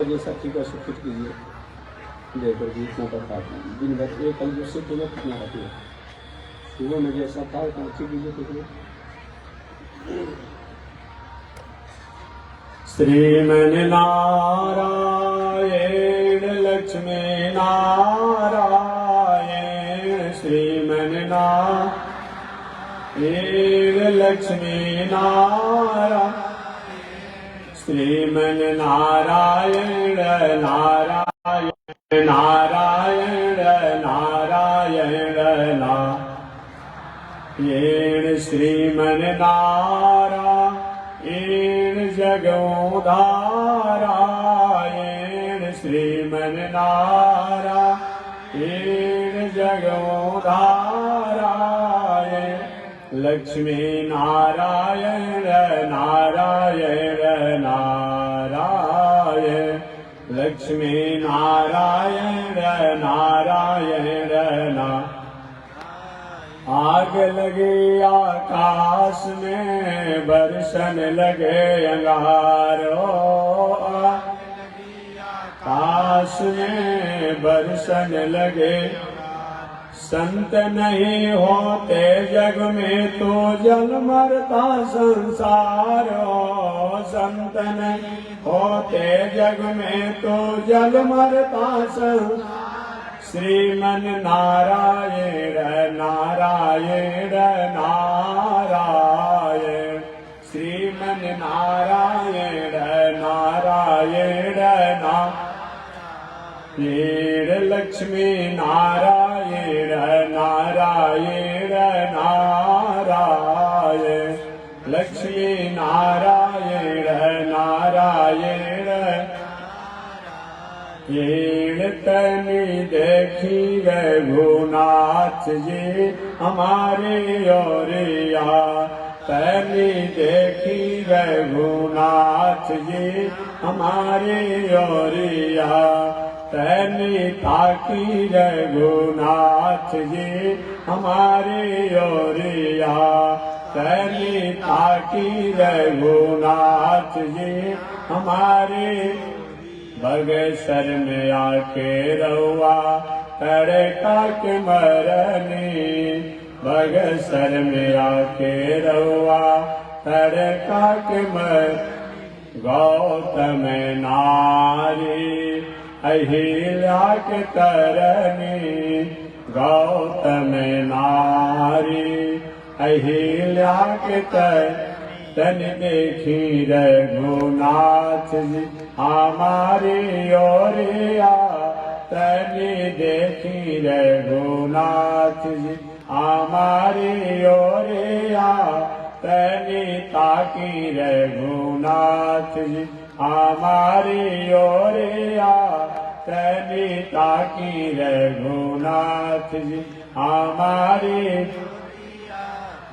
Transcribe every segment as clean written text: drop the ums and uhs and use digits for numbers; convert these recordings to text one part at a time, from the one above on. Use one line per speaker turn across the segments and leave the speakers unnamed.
जैसा ठीक है फिट कीजिए, देकर के इतना कर पाते हैं दिन भर एक कल से तुम्हें कितना रहती है सुबह में जैसा था उतना ठीक कीजिए कितने। श्रीमन नारायण लक्ष्मी नारायण श्रीमन नारायण लक्ष्मी नारायण श्रीमन नारायण नारायण नारायण नारायण नारायण श्रीमन नारायण जगोधारायण श्रीमन नारायण जगोधारायण लक्ष्मी नारायण नारायण नारायण लक्ष्मी नारायण नारायण आग लगे आकाश में बरसन लगे अंगारो आकाश में बरसन लगे संत नहीं होते जग में तो जल मरता संसार संत नहीं होते जग में तो जल मरता संसार श्रीमन नारायण नारायण नारायण श्रीमन नारायण नारायण नारायण लक्ष्मी नारायण नारायण नारायण लक्ष्मी नारायण नारायण येण तनि देखी रघुनाथ जी हमारे ओरिया तनि देखी रघुनाथ जी हमारे ओरिया तनि ताकी रघुनाथ जी हमारे ओरिया तनि ताकी रघुनाथ जी हमारे बगसर में आके रउआ तड़का के मरनी बगसर में आके रउआ तड़का के मर गौतम नारी अहिल्या के तरनी गौतम नारी अहिल्या के तन देखी रघुनाथ जी हमारी ओरिया तन देखी रघुनाथ जी हमारी ओरिया तन ताकी रघुनाथ जी हमारी ओरिया तन ताकी रघुनाथ जी हमारी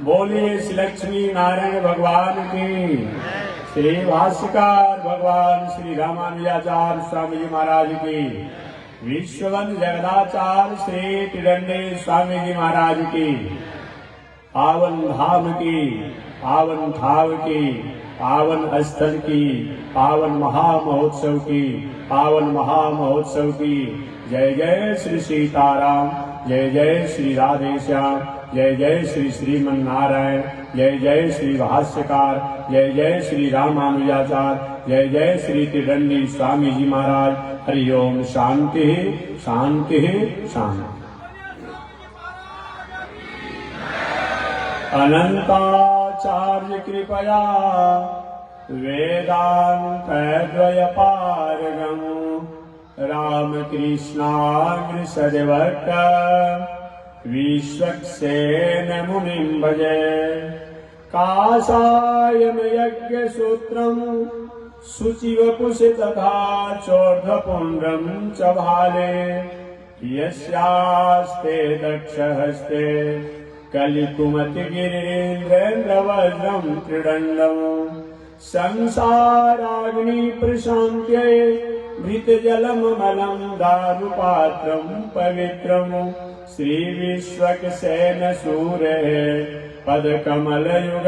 बोलिए श्री लक्ष्मी नारायण भगवान की श्री भाष्यकार भगवान श्री रामानुजाचार्य स्वामी जी महाराज की विश्ववंद जगदाचार्य श्री तिरंडे स्वामी जी महाराज की पावन धाम की पावन ठाव की पावन स्थल की पावन महामहोत्सव की पावन महामहोत्सव की जय जय श्री सीताराम जय जय श्री राधेश्याम जय जय श्री श्रीमन नारायण जय जय श्री भाष्यकार जय जय श्री रामानुजाचार्य जय जय श्री त्रिदंडी स्वामी जी महाराज हरि ओम शांति शांति शांति। अनंताचार्य कृपया वेदांत द्वय पारगम रामकृष्णाग्र सदेवक विश्वक्सेन मुनिं भजे काषायम यज्ञ सूत्रम शुचिवपुष तथा चोर्ध्वपुण्ड्रं च भाले यस्यास्ते दक्षहस्ते कलिकुमति गिरीन्द्रेन्द्रवज्रं त्रिदण्डं संसाराग्नि प्रशान्त्यै घृतजलममलं दारुपात्रं पवित्रम् श्री विश्वक्सेन सूरे पदकमलयुग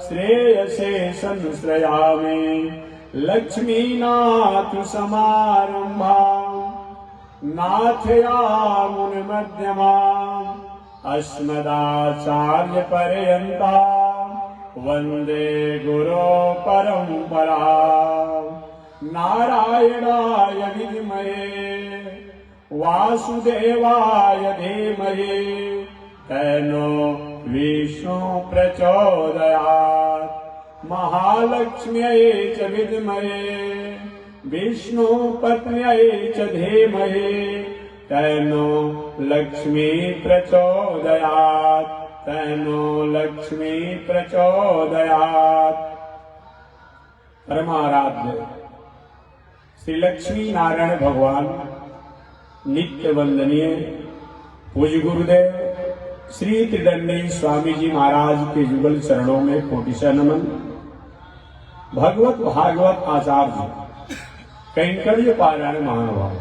श्रेयसे संश्रयामि लक्ष्मीनाथ समारंभा नाथयामुन मध्यमा अस्मदाचार्य पर्यंता वंदे गुरो परंपरा। नारायणाय विद्महे वासुदेवाय धीमहि तन्नो विष्णु प्रचोदयात्। महालक्ष्म्यै च विद्महे विष्णुपत्न्यै च धीमहि तन्नो लक्ष्मी प्रचोदयात्। तन्नो लक्ष्मी प्रचोदयात्। परमाराध्य श्री लक्ष्मी नारायण भगवान नित्य वंदनीय पूज्य गुरुदेव श्री त्रिदंडी स्वामी जी महाराज के जुगल चरणों में कोटिशा नमन। भगवत भागवत आचार्य कैंकर्य पारायण महानुभाव,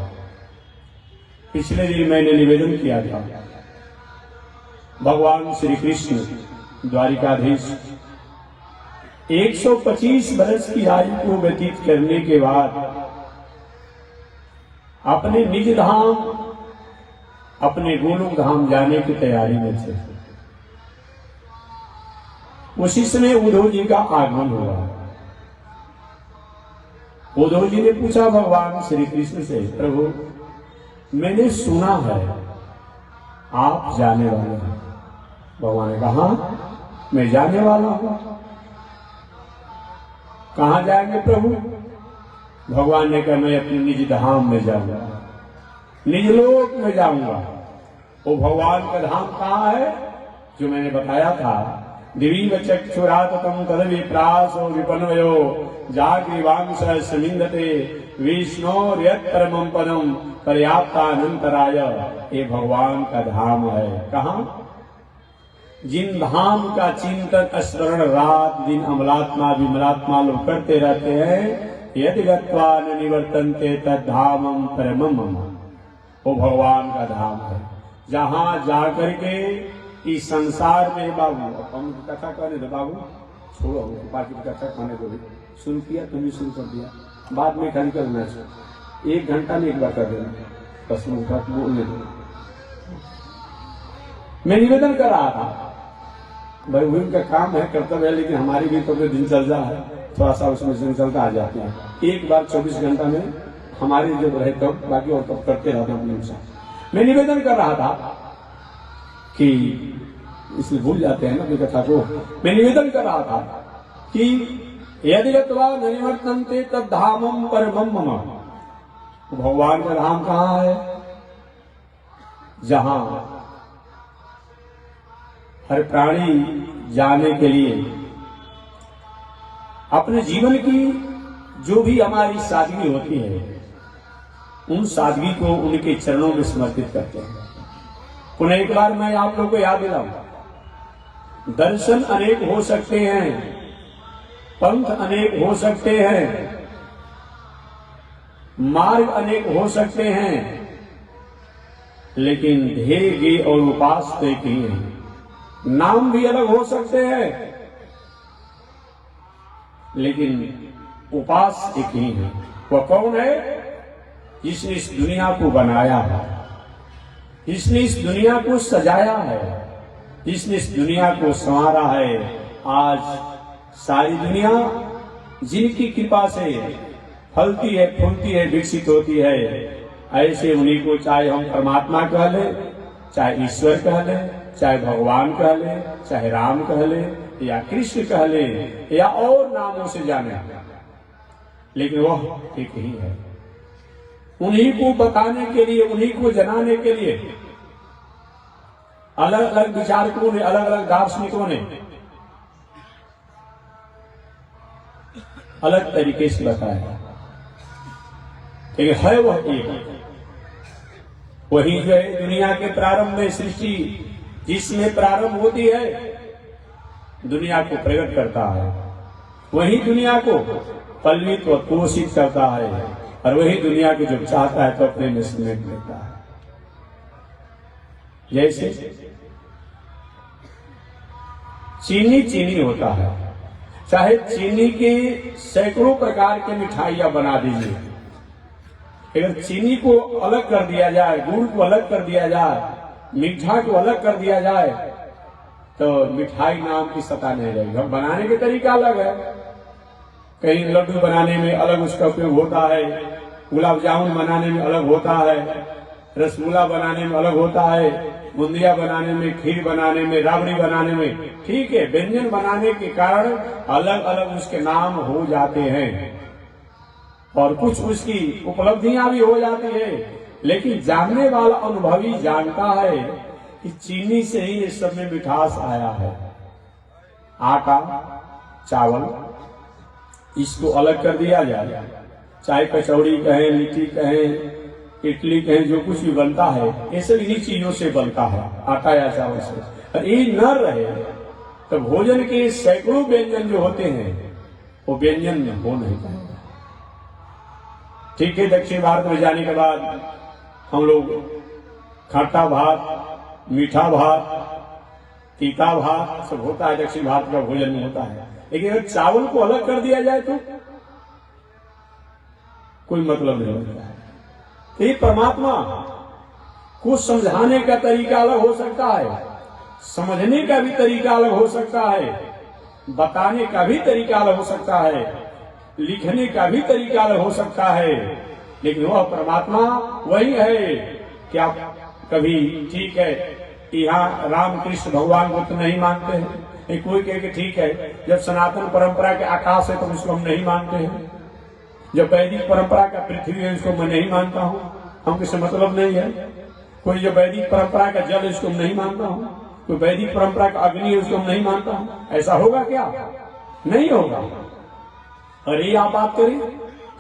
पिछले दिन मैंने निवेदन किया था भगवान श्री कृष्ण द्वारिकाधीश 125 वर्ष की आयु को व्यतीत करने के बाद अपने निज धाम अपने गोलोक धाम जाने की तैयारी में थे। उसी समय उद्धव जी का आगमन हुआ। उद्धव जी ने पूछा भगवान श्री कृष्ण से, प्रभु मैंने सुना है आप जाने वाले हैं। भगवान ने कहा मैं जाने वाला हूं। कहां जाएंगे प्रभु? भगवान ने कहा मैं अपने निज धाम में जाऊंगा, निज लोक में जाऊंगा। वो भगवान का धाम कहाँ है? जो मैंने बताया था, दिवीव चक्षुराततम तद विप्रासो विपन्वयो जाग्रीवांश समिंदते विष्णोर्यत् परमं पदम पर्याप्तानंतराय। ये भगवान का धाम है। कहाँ? जिन धाम का चिंतन स्मरण रात दिन अमलात्मा विमलात्मा लोग करते रहते हैं, यदि गत्वा न निवर्तन्ते तद्धामं परमं मम। वो भगवान का धाम है जहां जाकर के इस संसार में बाबू हम कथा करने दो, बाबू छोड़ो बाकी कथा करने दो। शुरू किया तुम भी शुरू कर दिया, बाद में खाली करना चाहिए। 1 घंटा में एक बार कर देना, बस बोलने दो। मैं निवेदन कर रहा था भाई उनका काम है, कर्तव्य है, लेकिन हमारी भी तो दिनचर्या है, थोड़ा सा उसमें चलता आ जाते हैं। एक बार 24 घंटा में हमारे जो रहे तब बाकी और तब करते रहते हैं अपने अनुसार। मैं निवेदन कर रहा था कि इसलिए भूल जाते हैं ना अपनी कथा को। मैं निवेदन कर रहा था कि यदि गत्वा न निवर्तन्ते तद्धामं परमं मम। भगवान का धाम कहाँ है? जहां हर प्राणी जाने के लिए अपने जीवन की जो भी हमारी सादगी होती है, उन सादगी को उनके चरणों में समर्पित करते हैं। पुनः एक बार मैं आप लोगों को याद दिलाऊं, दर्शन अनेक हो सकते हैं, पंथ अनेक हो सकते हैं, मार्ग अनेक हो सकते हैं, लेकिन ध्येय और उपास्य एक ही है। नाम भी अलग हो सकते हैं, लेकिन उपास्य एक ही है। वह कौन है? जिसने इस दुनिया को बनाया है, जिसने इस दुनिया को सजाया है, जिसने इस दुनिया को संवारा है। आज सारी दुनिया जिनकी कृपा से फलती है, फूलती है, विकसित होती है, ऐसे उन्हीं को चाहे हम परमात्मा कह ले, चाहे ईश्वर कह ले, चाहे भगवान कह ले, चाहे राम कह ले, या कृष्ण कह ले, या और नामों से जाने, लेकिन वह एक ही है। उन्हीं को बताने के लिए, उन्हीं को जनाने के लिए अलग अलग विचारकों ने, अलग अलग दार्शनिकों ने अलग तरीके से बताया, लेकिन है वह एक। वही जो है दुनिया के प्रारंभ में सृष्टि जिसमें प्रारंभ होती है, दुनिया को प्रकट करता है, वही दुनिया को पल्वित व पोषित करता है, और वही दुनिया को जब चाहता है तो अपने में समेट लेता है। जैसे चीनी चीनी होता है, चाहे चीनी की सैकड़ों प्रकार की मिठाइयां बना दीजिए, अगर चीनी को अलग कर दिया जाए, गुड़ को अलग कर दिया जाए, मीठा को अलग कर दिया जाए, तो मिठाई नाम की सत्ता नहीं रहेगी। हम बनाने के तरीका अलग है, कहीं लड्डू बनाने में अलग उसका उपयोग होता है, गुलाब जामुन बनाने में अलग होता है, रसगुल्ला बनाने में अलग होता है, बूंदिया बनाने में, खीर बनाने में, राबड़ी बनाने में, ठीक है। व्यंजन बनाने के कारण अलग अलग उसके नाम हो जाते हैं और कुछ उसकी उपलब्धियां भी हो जाती है, लेकिन जानने वाला अनुभवी जानता है कि चीनी से ही इस सब में मिठास आया है। आटा, चावल, इसको अलग कर दिया जाए, चाहे कचौड़ी कहें, लिट्टी कहें, इडली कहें, जो कुछ भी बनता है ये सब इन्हीं चीजों से बनता है, आटा या चावल से। और ये न रहे तो भोजन के सैकड़ों व्यंजन जो होते हैं वो व्यंजन हो नहीं पाएगा। ठीक है, दक्षिण भारत में जाने के बाद हम लोग खट्टा भात, मीठा भात, तीखा भात सब होता है, दक्षिण भारत का भोजन में होता है। लेकिन अगर चावल को अलग कर दिया जाए तो कोई मतलब नहीं होता है। ये परमात्मा को समझाने का तरीका अलग हो सकता है, समझने का भी तरीका अलग हो सकता है, बताने का भी तरीका अलग हो सकता है, लिखने का भी तरीका अलग हो सकता है, लेकिन वह परमात्मा वही है। क्या कभी ठीक है यहाँ रामकृष्ण भगवान को तो नहीं मानते हैं, कोई कहे कि ठीक है जब सनातन परंपरा के आकाश है तो उसको हम नहीं मानते हैं, जब वैदिक परंपरा का पृथ्वी है उसको मैं नहीं मानता हूँ, हम किसी मतलब नहीं है। कोई जो वैदिक परंपरा का जल है उसको मैं नहीं मानता हूँ, कोई वैदिक परंपरा का अग्नि है उसको मैं नहीं मानता हूँ। ऐसा होगा क्या? नहीं होगा। और ये आप बात करें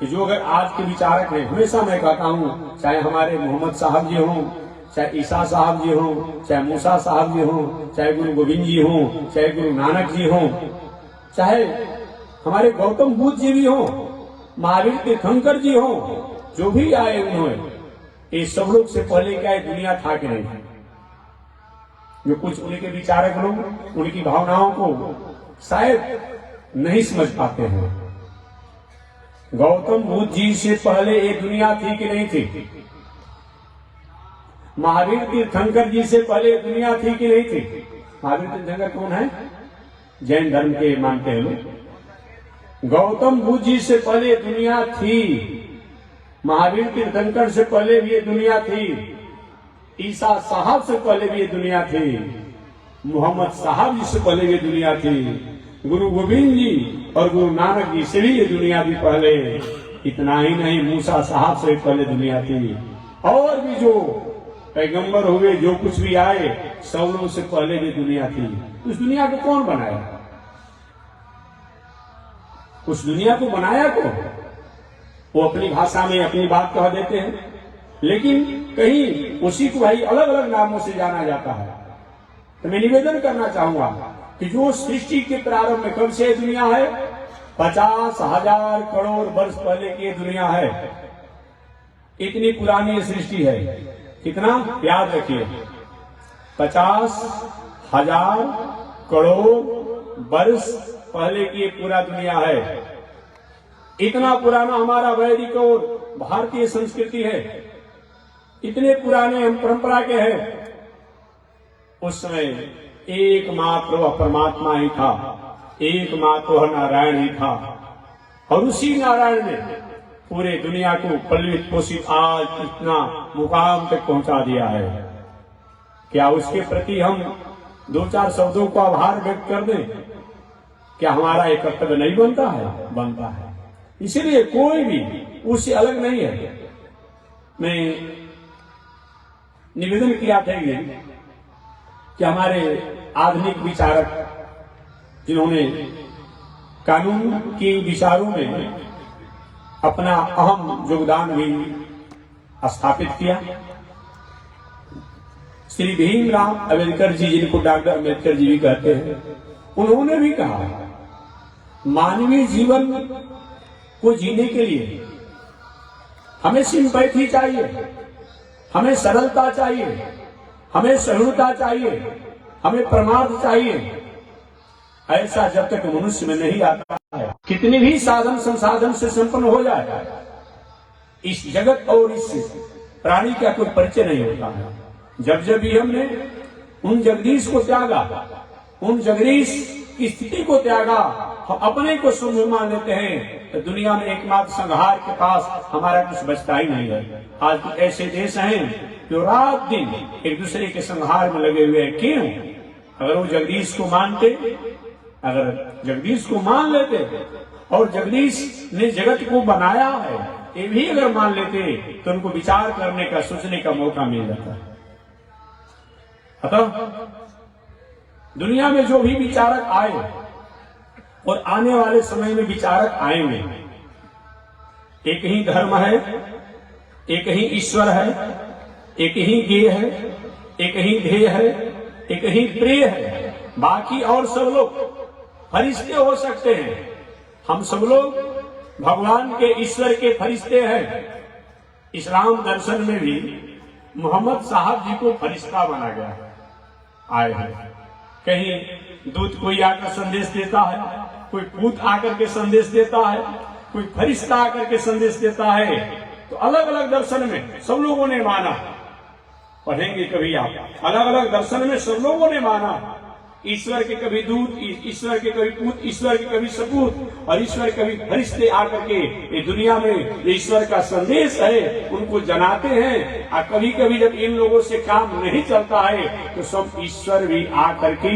कि जो अगर आज के विचारक हैं, हमेशा मैं कहता हूँ, चाहे हमारे मोहम्मद साहब जी हों, चाहे ईसा साहब जी हों, चाहे मूसा साहब जी हों, चाहे गुरु गोविंद जी हों, चाहे गुरु नानक जी हों, चाहे हमारे गौतम बुद्ध जी भी हों, महावीर तीर्थंकर जी हों, जो भी आए उन्होंने, ये सब लोग से पहले क्या दुनिया था कि नहीं? जो कुछ उनके विचारक लोग उनकी भावनाओं को शायद नहीं समझ पाते हैं। गौतम बुद्ध जी से पहले ये दुनिया थी कि नहीं थी? महावीर तीर्थंकर जी से पहले दुनिया थी कि नहीं थी? महावीर तीर्थंकर कौन है? जैन धर्म के मानते हैं लोग। गौतम बुद्ध जी से पहले दुनिया थी, महावीर तीर्थंकर से पहले भी ये दुनिया थी, ईसा साहब से पहले भी ये दुनिया थी, मोहम्मद साहब जी से पहले भी दुनिया थी, गुरु गोविंद जी और गुरु नानक जी से भी ये दुनिया थी पहले। इतना ही नहीं, मूसा साहब से पहले दुनिया थी, और भी जो पैगंबर हुए, जो कुछ भी आए, सब लोगों से पहले भी दुनिया थी। उस दुनिया को कौन बनाया? उस दुनिया को बनाया कौन? वो अपनी भाषा में अपनी बात कह देते हैं, लेकिन कहीं उसी को भाई अलग अलग नामों से जाना जाता है। तो मैं निवेदन करना चाहूंगा कि जो सृष्टि के प्रारंभ में कब से दुनिया है, 50,000 करोड़ वर्ष पहले की दुनिया है। इतनी पुरानी सृष्टि है। कितना? याद रखिए, 50,000 करोड़ वर्ष पहले की पूरा दुनिया है। इतना पुराना हमारा वैदिक और भारतीय संस्कृति है, इतने पुराने हम परंपरा के हैं। उस समय एकमात्र वह परमात्मा ही था, एकमात्र वह नारायण ही था, और उसी नारायण ने पूरे दुनिया को पल्लित पोषित आज इतना मुकाम तक पहुंचा दिया है। क्या उसके प्रति हम 2-4 शब्दों को आभार व्यक्त कर दें? क्या हमारा एक कर्तव्य नहीं बनता है? बनता है। इसीलिए कोई भी उससे अलग नहीं है। मैं निवेदन किया था कि हमारे आधुनिक विचारक जिन्होंने कानून के विचारों में अपना अहम योगदान भी स्थापित किया, श्री भीमराव अम्बेडकर जी, जिनको डॉक्टर अम्बेडकर जी भी कहते हैं, उन्होंने भी कहा मानवीय जीवन को जीने के लिए हमें सिंपैथी चाहिए, हमें सरलता चाहिए, हमें सहिष्णुता चाहिए, हमें परमार्थ चाहिए। ऐसा जब तक मनुष्य में नहीं आता है, कितने भी साधन संसाधन से संपन्न हो जाए, इस जगत और इस प्राणी का कोई परिचय नहीं होता है। जब जब भी हमने उन जगदीश को त्यागा, उन जगदीश की स्थिति को त्यागा, हम अपने को शून्य मान लेते हैं, तो दुनिया में एकमात्र संहार के पास हमारा कुछ बचता ही नहीं है। आज कुछ ऐसे देश हैं जो रात दिन एक दूसरे के संहार में लगे हुए हैं। क्यों? अगर वो जगदीश को मानते, अगर जगदीश को मान लेते और जगदीश ने जगत को बनाया है ये भी अगर मान लेते, तो उनको विचार करने का, सोचने का मौका मिल जाता है। अतः दुनिया में जो भी विचारक आए और आने वाले समय में विचारक आएंगे, एक ही धर्म है, एक ही ईश्वर है, एक ही ज्ञेय है, एक ही ध्येय है, एक ही प्रिय है। बाकी और सब लोग फरिश्ते हो सकते हैं, हम सब लोग भगवान के, ईश्वर के फरिश्ते हैं। इस्लाम दर्शन में भी मोहम्मद साहब जी को फरिश्ता माना गया आए हैं। कहीं दूत कोई आकर संदेश देता है, कोई पूत आकर के संदेश देता है, कोई फरिश्ता आकर के संदेश देता है। तो अलग अलग दर्शन में सब लोगों ने माना, पढ़ेंगे कभी आप, अलग अलग दर्शन में सब लोगों ने माना। ईश्वर के कभी दूत, ईश्वर के कभी पूत, ईश्वर के कभी सपूत और ईश्वर के कभी फरिश्ते आकर के ये दुनिया में ईश्वर का संदेश है उनको जनाते हैं। और कभी कभी जब इन लोगों से काम नहीं चलता है तो सब ईश्वर भी आकर के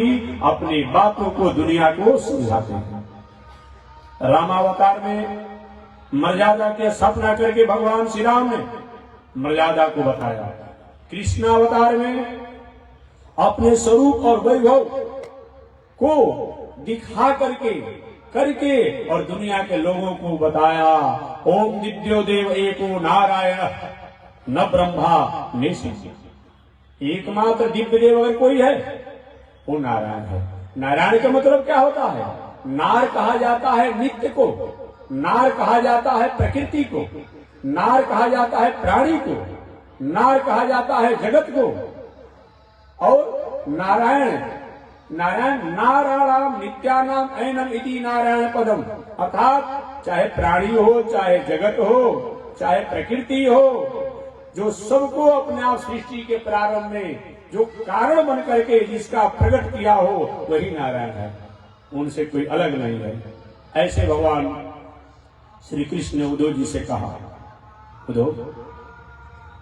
अपनी बातों को दुनिया को समझाते हैं। रामावतार में मर्यादा के स्थापना करके भगवान श्री राम ने मर्यादा को बताया। कृष्णावतार में अपने स्वरूप और वैभव को दिखा करके और दुनिया के लोगों को बताया। ओम दिव्यो देव एको नारायण न ब्रह्मा ने एकमात्र दिव्य देव अगर कोई है वो नारायण है। नारायण का मतलब क्या होता है? नार कहा जाता है नित्य को, नार कहा जाता है प्रकृति को, नार कहा जाता है प्राणी को, नार कहा जाता है जगत को। और नारायण, नारायण नारायण नित्यानाम ऐनम इति नारायण पदम, अर्थात चाहे प्राणी हो, चाहे जगत हो, चाहे प्रकृति हो, जो सबको अपने आप सृष्टि के प्रारंभ में जो कारण बन करके जिसका प्रकट किया हो वही नारायण है, उनसे कोई अलग नहीं है। ऐसे भगवान श्री कृष्ण ने उद्धव जी से कहा, उद्धव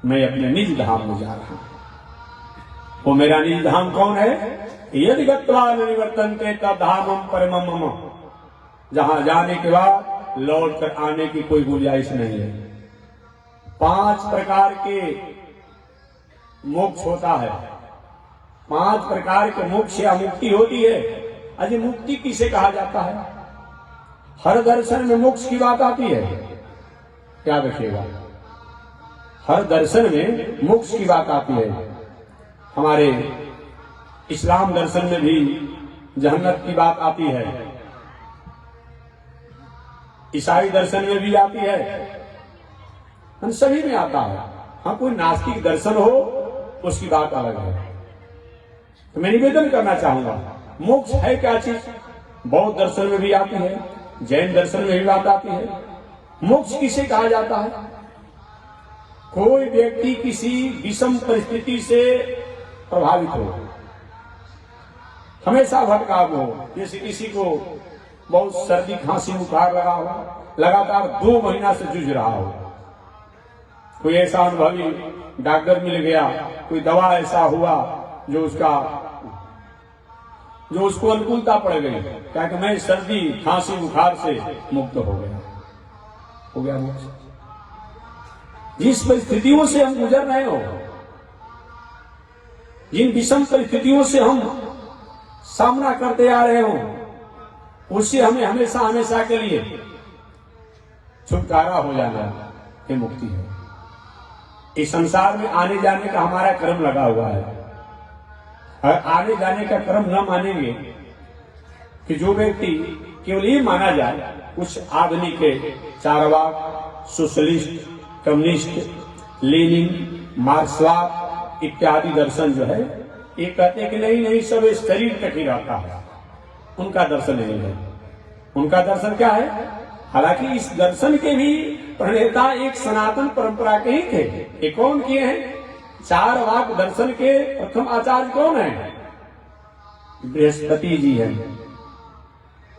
मैं अपने निज धाम में जा रहा हूं। वो मेरा निज धाम कौन है? यदि गत्वा न निवर्तन्ते तद धामम परमम मम, जहां जाने के बाद लौट कर आने की कोई गुंजाइश नहीं है। 5 प्रकार के मोक्ष होता है, 5 प्रकार के मोक्ष या मुक्ति होती है। अजय मुक्ति किसे कहा जाता है? हर दर्शन में मोक्ष की बात आती है, क्या रखिएगा, हर दर्शन में मोक्ष की बात आती है। हमारे इस्लाम दर्शन में भी जन्नत की बात आती है, ईसाई दर्शन में भी आती है, हम सभी में आता है। हाँ, कोई नास्तिक दर्शन हो उसकी बात अलग है। तो मैं निवेदन करना चाहूंगा, मोक्ष है क्या चीज? बौद्ध दर्शन में भी आती है, जैन दर्शन में भी बात आती है। मोक्ष किसे कहा जाता है? कोई व्यक्ति किसी विषम परिस्थिति से प्रभावित हो, हमेशा भटकाव हो, जैसे किसी को बहुत सर्दी खांसी बुखार लगा हो, लगातार 2 महीना से जूझ रहा हो, कोई ऐसा अनुभवी डॉक्टर मिल गया, कोई दवा ऐसा हुआ जो उसको अनुकूलता पड़ गई, क्या कि मैं सर्दी खांसी बुखार से मुक्त हो गया मुक्त। जिस परिस्थितियों से हम गुजर रहे हो, जिन विषम परिस्थितियों से हम सामना करते आ रहे हो, उससे हमें हमेशा हमेशा के लिए छुटकारा हो जाना ये मुक्ति है। इस संसार में आने जाने का हमारा क्रम लगा हुआ है। अगर आने जाने का क्रम न मानेंगे कि जो व्यक्ति केवल ये माना जाए, कुछ आधुनिक चारवाक, सोशलिस्ट, कम्युनिस्ट, लेनिन, मार्क्सवाद इत्यादि दर्शन जो है ये कहते हैं कि नहीं सब शरीर तक ही रहता है, उनका दर्शन नहीं है। उनका दर्शन क्या है? हालांकि इस दर्शन के भी प्रणेता एक सनातन परंपरा के ही थे। ये कौन किए हैं? 4 वाक दर्शन के प्रथम आचार्य कौन है? बृहस्पति जी हैं।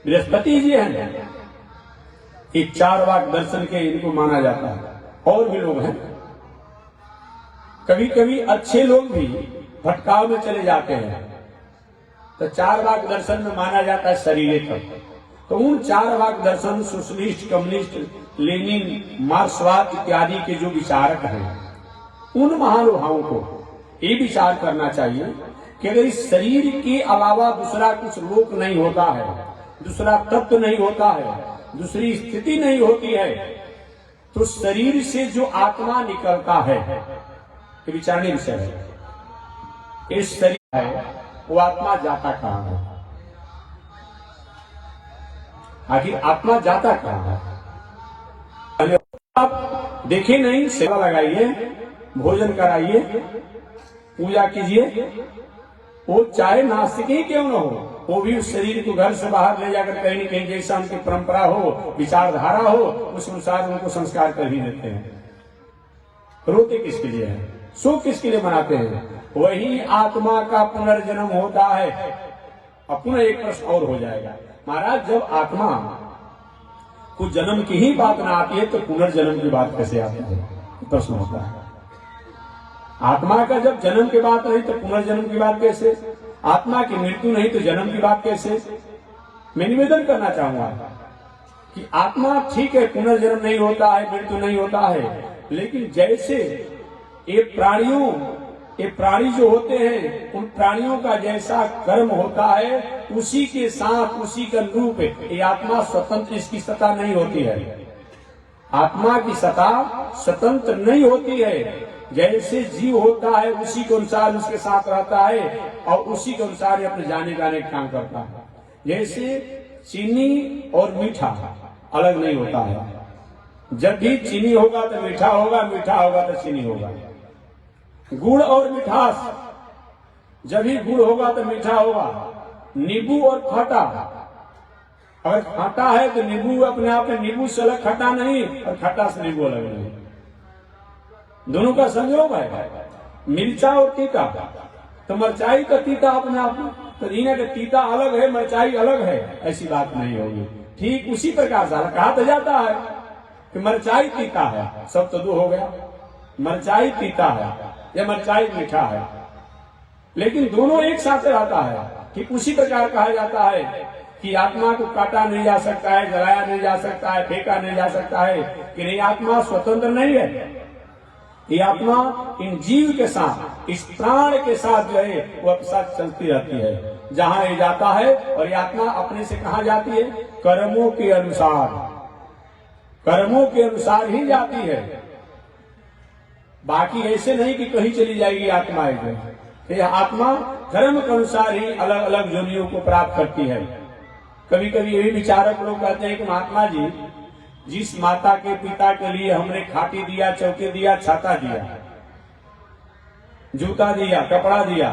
बृहस्पति जी हैं। ये 4 वाक दर्शन के इनको माना जाता है। और भी लोग हैं। कभी कभी अच्छे लोग भी भटकाव में चले जाते हैं, तो 4 वाक दर्शन में माना जाता है शरीर तक। तो उन 4 वाक दर्शन सोशलिस्ट, कम्युनिस्ट, लेनिन, मार्क्सवाद इत्यादि के जो विचारक हैं, उन महानुभावों को ये विचार करना चाहिए कि अगर इस शरीर के अलावा दूसरा कुछ लोक नहीं होता है, दूसरा तत्व नहीं होता है, दूसरी स्थिति नहीं होती है, तो शरीर से जो आत्मा निकलता है, ये विचारने विषय है। इस शरीर है वो आत्मा जाता कहां है? आखिर आत्मा जाता कहां है? पहले आप देखे नहीं, सेवा लगाइए, भोजन कराइए, पूजा कीजिए, वो चाहे नास्तिक ही क्यों न हो, वो भी उस शरीर को घर से बाहर ले जाकर कहीं न कहीं जैसा उनकी परंपरा हो, विचारधारा हो, उस अनुसार उनको संस्कार कर ही देते हैं। रोते किसके लिए है? शोक किसके लिए मनाते हैं? वही आत्मा का पुनर्जन्म होता है। अब पुनः एक प्रश्न और हो जाएगा, महाराज जब आत्मा को जन्म की ही बात ना आती है तो पुनर्जन्म की बात कैसे आती है? प्रश्न होता है। आत्मा का जब जन्म की बात नहीं तो पुनर्जन्म की बात कैसे? आत्मा की मृत्यु नहीं तो जन्म की बात कैसे? मैं निवेदन करना चाहूंगा कि आत्मा ठीक है, पुनर्जन्म नहीं होता है, मृत्यु नहीं होता है, लेकिन जैसे ये प्राणी जो होते हैं, उन प्राणियों का जैसा कर्म होता है, उसी के साथ उसी के अनुरूप ये आत्मा स्वतंत्र, इसकी सत्ता नहीं होती है। आत्मा की सत्ता स्वतंत्र नहीं होती है। जैसे जीव होता है उसी के अनुसार उसके साथ रहता है और उसी के अनुसार अपने जाने गाने का काम करता है। जैसे चीनी और मीठा अलग नहीं होता है। जब भी चीनी होगा तो मीठा होगा, मीठा होगा तो चीनी होगा। गुड़ और मिठास, जब भी गुड़ होगा तो मीठा होगा। नींबू और खट्टा, अगर खट्टा है तो नींबू अपने आप में नींबू से अलग खट्टा नहीं और खट्टा से नींबू अलग नहीं, दोनों का संयोग है। मिर्चा और तीता, तो मिर्चाई का तीता अपने आप में, तो इन्हें का तीता अलग है, मिर्चाई अलग है, ऐसी बात नहीं होगी। ठीक उसी प्रकार से कहा तो जाता है कि मिर्चाई तीता है, सब तो दो हो गया, मिर्चाई तीता है या मिर्चाई मीठा है, लेकिन दोनों एक साथ रहता है। ठीक उसी प्रकार कहा जाता है कि आत्मा को काटा नहीं जा सकता है, जलाया नहीं जा सकता है, फेंका नहीं जा सकता है, कि नहीं आत्मा स्वतंत्र नहीं है। ये आत्मा इन जीव के साथ, इस प्राण के साथ जो है वो अपने साथ चलती रहती है जहां ये जाता है। और ये आत्मा अपने से कहां जाती है? कर्मों के अनुसार, कर्मों के अनुसार ही जाती है। बाकी ऐसे नहीं कि कहीं चली जाएगी आत्मा। ये आत्मा धर्म के अनुसार ही अलग अलग योनियों को प्राप्त करती है। कभी कभी ये विचारक लोग कहते हैं कि महात्मा जी, जिस माता के पिता के लिए हमने खाटी दिया, चौके दिया, छाता दिया, जूता दिया, कपड़ा दिया,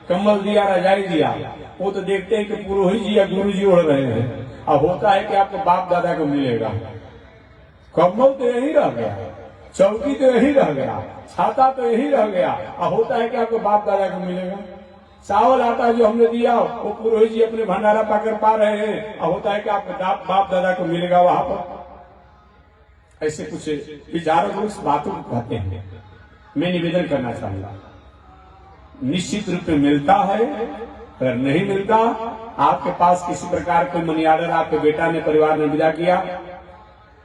कम्बल दिया, रजाई दिया, वो तो देखते हैं कि पुरोहित जी या गुरु जी उड़ रहे हैं। अब होता है कि आपको बाप दादा को मिलेगा। कम्बल तो यही रह गया, चौकी तो यही रह गया, छाता तो यही रह गया। अब होता है कि आपको बाप दादा को मिलेगा। चावल आटा जो हमने दिया वो पुरोहित जी अपने भंडारा पाकर पा रहे हैं। अब होता है कि आपको बाप दादा को मिलेगा वहां पर। ऐसे कुछ विचारक लोग इस बातों को कहते हैं। मैं निवेदन करना चाहूंगा, निश्चित रूप में मिलता है। अगर नहीं मिलता, आपके पास किसी प्रकार कोई मनी ऑर्डर आपके बेटा ने, परिवार ने विदा किया,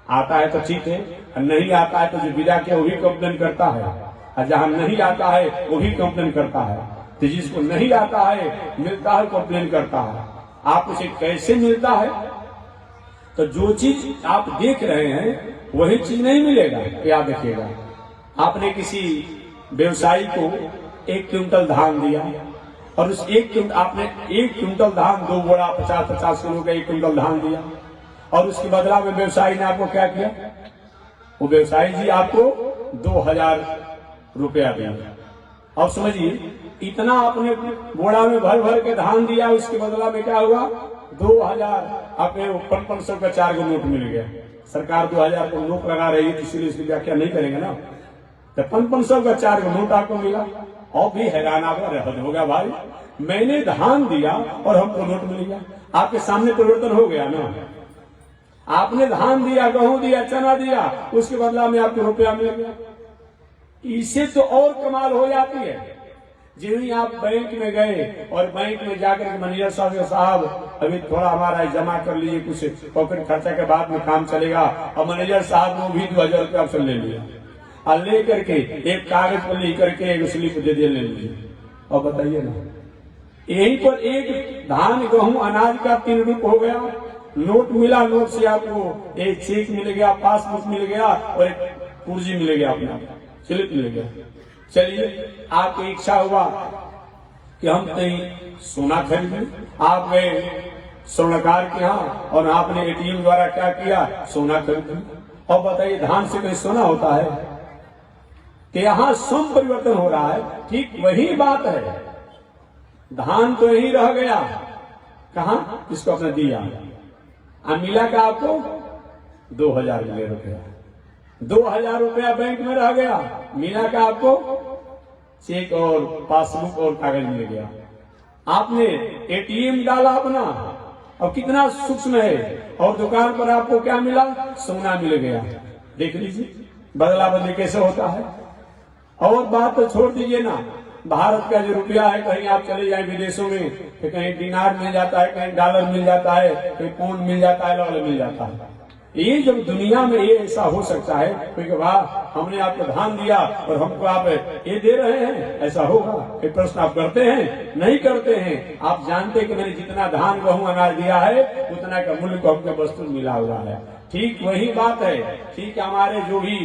आता है तो ठीक है, और नहीं आता है तो जो विदा किया वो भी कंप्लेन करता है, और जहां नहीं आता है वो भी कंप्लेन करता है। तो जिसको नहीं आता है मिलता है कंप्लेन करता है। आप उसे कैसे मिलता है? तो जो चीज आप देख रहे हैं वही चीज नहीं मिलेगा। क्या देखिएगा, आपने किसी व्यवसायी को 1 क्विंटल धान दिया और उस आपने 1 क्विंटल धान, 2 बोरा 50-50 किलो का 1 क्विंटल धान दिया, और उसके बदला में व्यवसायी ने आपको क्या किया? वो व्यवसायी जी आपको 2000 रुपया दिया। अब समझिए, इतना आपने बोरा में भर भर के धान दिया, उसके बदला में क्या हुआ? 2000 आपने 5500 का 4 गो नोट मिल गया। सरकार 2000 को नोट लगा रही है, इसीलिए इसकी व्याख्या नहीं करेंगे ना। तो 5500 का 4 गो नोट आपको मिला और भी हैरान आप हो गया भाई, मैंने धान दिया और हमको नोट मिल गया। आपके सामने परिवर्तन हो गया ना। आपने धान दिया, गेहूं दिया, चना दिया, उसके बदला में आपको रुपया मिल गया। इससे तो और कमाल हो जाती है। जिन्हें आप बैंक में गए और बैंक में जाकर के मैनेजर साहब अभी थोड़ा हमारा जमा कर लीजिए, कुछ पॉकेट खर्चा के बाद में काम चलेगा, और मैनेजर साहब ने भी 2000 रुपया आपसे ले लिया और ले करके एक कागज पर लिख करके एक स्लिप दे दिया, ले लीजिए। और बताइए ना, यहीं पर एक धान गेहूं अनाज का 3 रुपये हो गया, नोट मिला, नोट से आपको एक चेक मिल गया, पासबुक मिल गया और एक पूर्जी मिल गया, अपना स्लिप मिल गया। चलिए, आपकी इच्छा हुआ कि हम कहीं सोना खरीदें, आप गए स्वर्णकार के यहाँ और आपने एटीएम द्वारा क्या किया, सोना खरीद। और बताइए, धान से कहीं सोना होता है कि यहाँ सम परिवर्तन हो रहा है? ठीक वही बात है, धान तो यही रह गया, कहाँ इसको अपने दिया, मिला का आपको 2000 रुपया, 2000 रुपया बैंक में रह गया, मिला का आपको चेक और पासबुक और कागज मिल गया। आपने एटीएम डाला अपना, और कितना सूक्ष्म है, और दुकान पर आपको क्या मिला, सोना मिल गया। देख लीजिए बदला बदली कैसे होता है। और बात तो छोड़ दीजिए ना, भारत का जो रुपया है, कहीं आप चले जाए विदेशों में तो कहीं दिनार मिल जाता है, कहीं डॉलर मिल जाता है, कहीं पौंड मिल जाता है, डॉलर मिल जाता है। ये जब दुनिया में ये ऐसा हो सकता है, क्योंकि वाह, हमने आपको धान दिया और हमको आप ये दे रहे हैं, ऐसा होगा? ये प्रश्न आप करते हैं? नहीं करते हैं। आप जानते हैं कि मैंने जितना धान गेहूं अनाज दिया है, उतना का मूल्य को हमको वस्तु मिला हुआ है। ठीक वही बात है। ठीक, हमारे जो भी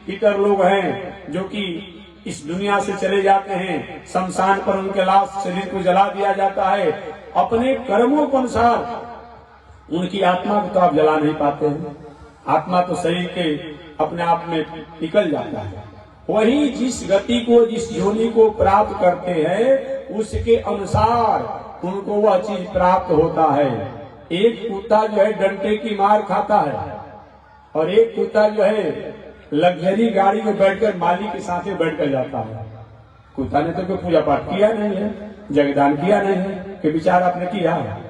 पितर लोग हैं जो कि इस दुनिया से चले जाते हैं, शमशान पर उनके लाश शरीर को जला दिया जाता है। अपने कर्मों के अनुसार उनकी आत्मा को तो आप जला नहीं पाते हैं, आत्मा तो शरीर के अपने आप में निकल जाता है। वही जिस गति को, जिस योनि को प्राप्त करते हैं, उसके अनुसार उनको वह चीज प्राप्त होता है। एक कुत्ता जो है डंडे की मार खाता है, और एक कुत्ता जो है लग्जरी गाड़ी में बैठकर मालिक के साथ बैठकर जाता है। कुत्ता ने तो कोई पूजा पाठ किया नहीं है, जगदान किया नहीं है, कि विचार आपने किया है।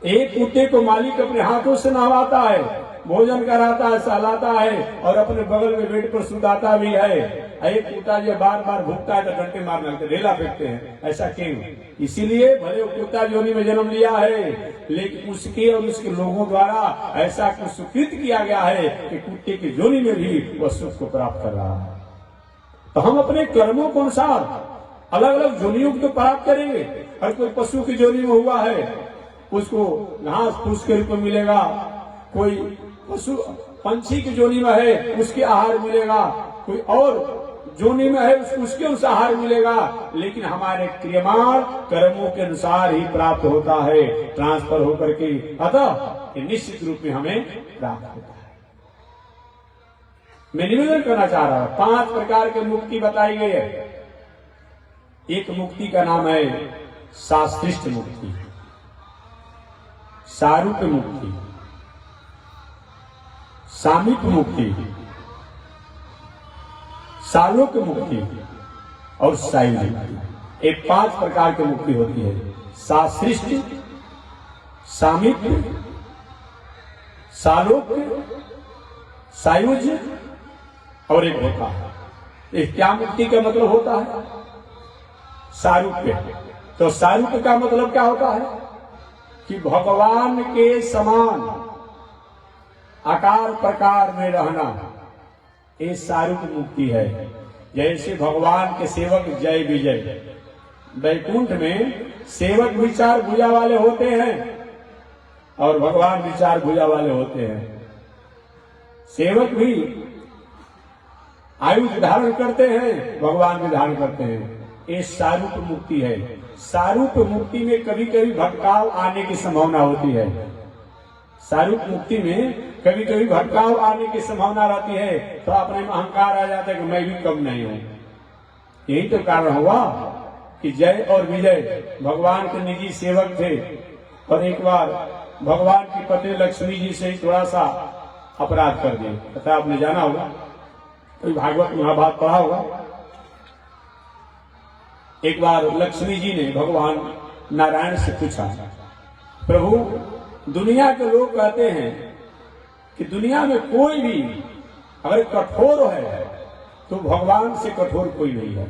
एक कुत्ते को मालिक अपने हाथों से नहवाता है, भोजन कराता है, सहलाता है, और अपने बगल में बेड पर सुताता भी है। एक कुत्ता जो बार बार भूखता है तो डंडे मारने लगते, ढेला फेंकते हैं। ऐसा क्यों? इसीलिए भले वो कुत्ता योनि में जन्म लिया है, लेकिन उसके और उसके लोगों द्वारा ऐसा कुछ सुकृत किया गया है कि कुत्ते की योनि में भी वह सुख को प्राप्त कर रहा है। तो हम अपने कर्मों के अनुसार अलग अलग योनियों को प्राप्त करेंगे। हर कोई पशु की योनि में हुआ है, उसको घास फूस के रूप में मिलेगा। कोई पशु पंछी की जोनी में है, उसके आहार मिलेगा। कोई और जोनी में है, उसके अनुसार आहार मिलेगा। लेकिन हमारे क्रियमाण कर्मों के अनुसार ही प्राप्त होता है, ट्रांसफर होकर के। अतः निश्चित रूप में हमें प्राप्त होता है। मैं निवेदन करना चाह रहा हूं, 5 प्रकार की मुक्ति बताई गई है। एक मुक्ति का नाम है शास्त्रिष्ट मुक्ति, सारूप्य मुक्ति, सामीप्य मुक्ति, सालोक्य मुक्ति और सायुज्य मुक्ति। ये 5 प्रकार की मुक्ति होती है। शास्त्रिष्ट, सामीप्य, सालोक्य, सायुज्य और एक होता है। इस क्या मुक्ति का मतलब होता है? सारूप्य। तो सारूप्य का मतलब क्या होता है? कि भगवान के समान आकार प्रकार में रहना, ये सारूप्य मुक्ति है। जैसे भगवान के सेवक जय विजय, वैकुंठ में सेवक भी 4 भुजा वाले होते हैं और भगवान भी 4 भुजा वाले होते हैं। सेवक भी आयुष धारण करते हैं, भगवान भी धारण करते हैं। ये सारूप्य मुक्ति है। सारूप्य मुक्ति में कभी कभी भटकाव आने की संभावना होती है। सारूप्य मुक्ति में कभी कभी भटकाव आने की संभावना रहती है, तो अपने में अहंकार आ जाता है कि मैं भी कम नहीं हूं। यही तो कारण हुआ कि जय और विजय भगवान के निजी सेवक थे, और एक बार भगवान की पत्नी लक्ष्मी जी से ही थोड़ा सा अपराध कर दिए। तथा आपने जाना होगा, तो भागवत महाभारत पढ़ा होगा। एक बार लक्ष्मी जी ने भगवान नारायण से पूछा, प्रभु दुनिया के लोग कहते हैं कि दुनिया में कोई भी अगर कठोर है तो भगवान से कठोर कोई नहीं है,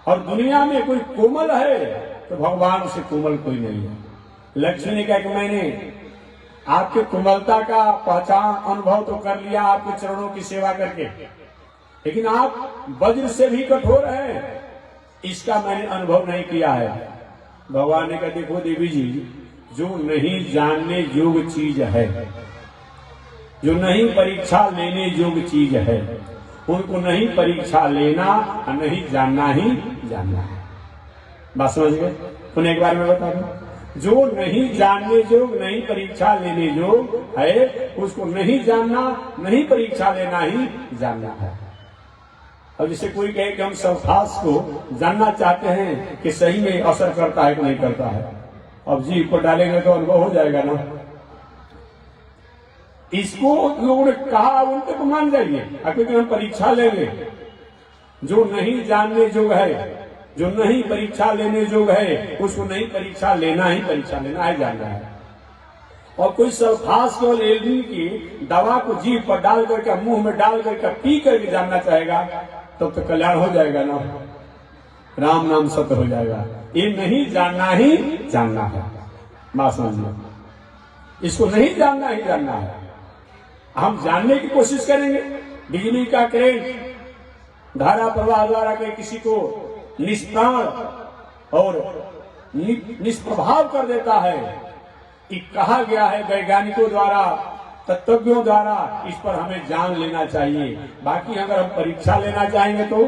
और दुनिया में कोई कोमल है तो भगवान से कोमल कोई नहीं है। लक्ष्मी ने कहा कि मैंने आपके कोमलता का पहचान अनुभव तो कर लिया आपके चरणों की सेवा करके, लेकिन आप वज्र से भी कठोर है, इसका मैंने अनुभव नहीं किया है। भगवान ने कहा देखो देवी जी, जो नहीं जानने योग्य चीज है, जो नहीं परीक्षा लेने योग्य चीज है, उनको नहीं परीक्षा लेना और नहीं जानना ही जानना है। बात समझ गए? उन्हें एक बार मैं बता दूं, जो नहीं जानने योग्य नहीं परीक्षा लेने योग्य है, उसको नहीं जानना नहीं परीक्षा लेना ही जानना है। अब जैसे कोई कहे कि हम सल्फास को जानना चाहते हैं कि सही में असर करता है कि नहीं करता है, अब जी पर डालेंगे तो अनुभव हो जाएगा ना। इसको लोगों ने कहा उनके को मान जाइए, क्योंकि हम परीक्षा लेंगे। जो नहीं जानने योग्य है, जो नहीं परीक्षा लेने योग्य है, उसको नहीं परीक्षा लेना ही परीक्षा लेना है, जानना है। और कोई सल्फास को एल्गिन की दवा को जीभ पर डाल करके मुंह में डाल करके पी करके जानना चाहेगा, तब तो कल्याण हो जाएगा ना, राम नाम सत्य हो जाएगा। ये नहीं जानना ही जानना है। बात समझिए, इसको नहीं जानना ही जानना है। हम जानने की कोशिश करेंगे। बिजली का करंट धारा प्रवाह द्वारा कहीं किसी को निष्प्राण और निष्प्रभाव कर देता है, कि कहा गया है वैज्ञानिकों द्वारा, तत्वज्ञों द्वारा, इस पर हमें जान लेना चाहिए। बाकी अगर हम परीक्षा लेना चाहेंगे तो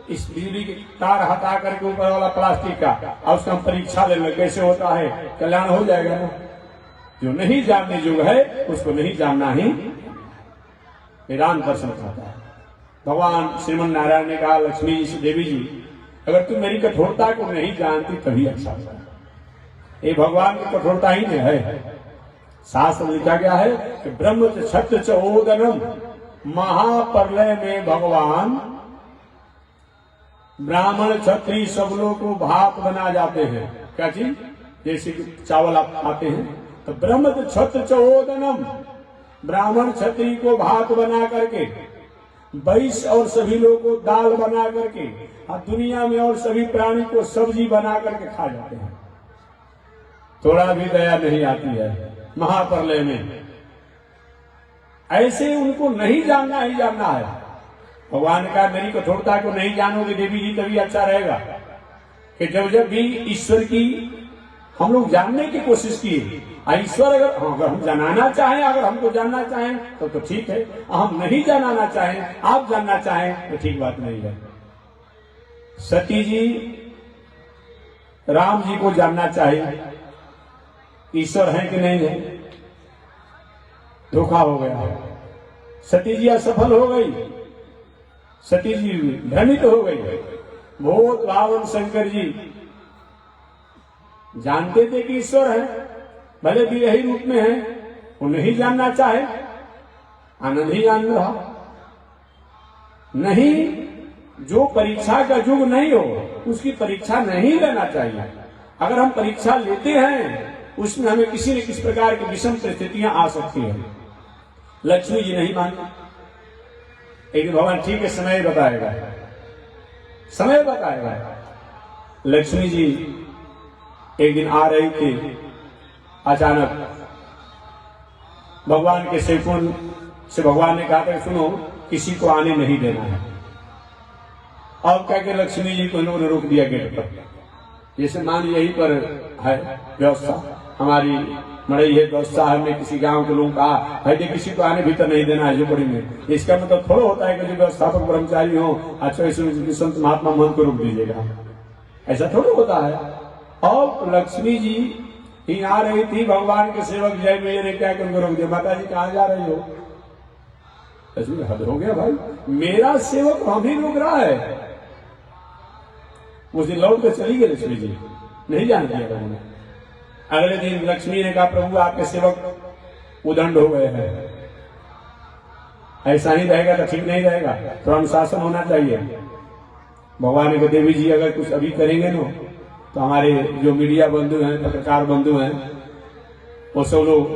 इस बिजली की तार हटा करके ऊपर वाला प्लास्टिक का, और उसका हम परीक्षा ले लें कैसे होता है, कल्याण हो जाएगा ना। जो नहीं जानने योग्य है उसको नहीं जानना ही वेदांत दर्शन खाता है। भगवान श्रीमन नारायण ने कहा लक्ष्मी जी से, देवी जी अगर तुम मेरी कठोरता को नहीं जानती तभी अच्छा होगा। ये भगवान की कठोरता ही नहीं है। शास्त्र लिखा गया है कि ब्रह्म क्षत्र च ओदनम, महाप्रलय में भगवान ब्राह्मण क्षत्रिय सब लोग को भात बना जाते हैं। क्या चीज? जैसे कि चावल आप खाते हैं, तो ब्रह्म क्षत्र च ओदनम, ब्राह्मण क्षत्रिय को भात बना करके, वैश्य और सभी लोगों को दाल बना करके, और दुनिया में और सभी प्राणी को सब्जी बना करके खा जाते हैं। थोड़ा भी दया नहीं आती है महाप्रलय में। ऐसे उनको नहीं जानना ही जानना है। भगवान का मेरी कठोरता को नहीं जानोगे देवी जी तभी अच्छा रहेगा। कि जब भी ईश्वर की हम लोग जानने की कोशिश किए, ईश्वर अगर हम जानना चाहें, अगर हमको जानना चाहें तो ठीक है, हम नहीं जानना चाहें, आप जानना चाहें तो ठीक बात नहीं है। सती जी राम जी को जानना चाहिए ईश्वर है कि नहीं है, धोखा हो गया। सती जी असफल हो गई, सती जी भ्रमित हो गई। बहुत रावण शंकर जी जानते थे कि ईश्वर है, भले भी यही रूप में है, वो नहीं जानना चाहे, आनंद ही जान रहा। नहीं, जो परीक्षा का युग नहीं हो उसकी परीक्षा नहीं लेना चाहिए। अगर हम परीक्षा लेते हैं उसमें हमें किसी न किसी प्रकार की विषम परिस्थितियां आ सकती हैं। लक्ष्मी जी नहीं मानती। एक दिन भगवान ठीक है समय बताएगा, समय बताएगा। लक्ष्मी जी एक दिन आ रही थी, अचानक भगवान के सेवकों से भगवान ने कहा था सुनो किसी को आने नहीं देना है। अब क्या कि लक्ष्मी जी को इन्होंने रोक दिया गेट पर। जैसे मान यहीं पर है व्यवस्था, हमारी मड़ई है व्यवस्था, हमने किसी गांव के लोगों कहा भाई देख किसी को आने भीतर नहीं देना है झोपड़ी में। इसका मतलब थोड़ा होता है कि जो व्यवस्थापक कर्मचारी हो अच्छा संत महात्मा महंत को रोक दीजिएगा, ऐसा थोड़ा होता है। और लक्ष्मी जी ही आ रही थी, भगवान के सेवक जय मैया ने क्या उनको रोक दिया। माता जी कहाँ जा रही हो? लक्ष्मी हद हो गया भाई, मेरा सेवक हम ही रोक रहा है। उस दिन लौट कर चली गई लक्ष्मी जी, नहीं जान दिया लोगों ने। अगले दिन लक्ष्मी ने कहा प्रभु आपके सेवक उदंड हो गए हैं, ऐसा ही रहेगा तो ठीक नहीं रहेगा, तो अनुशासन होना चाहिए। भगवान ने कहा देवी जी अगर कुछ अभी करेंगे ना तो हमारे जो मीडिया बंधु हैं, पत्रकार बंधु हैं, वो सब लोग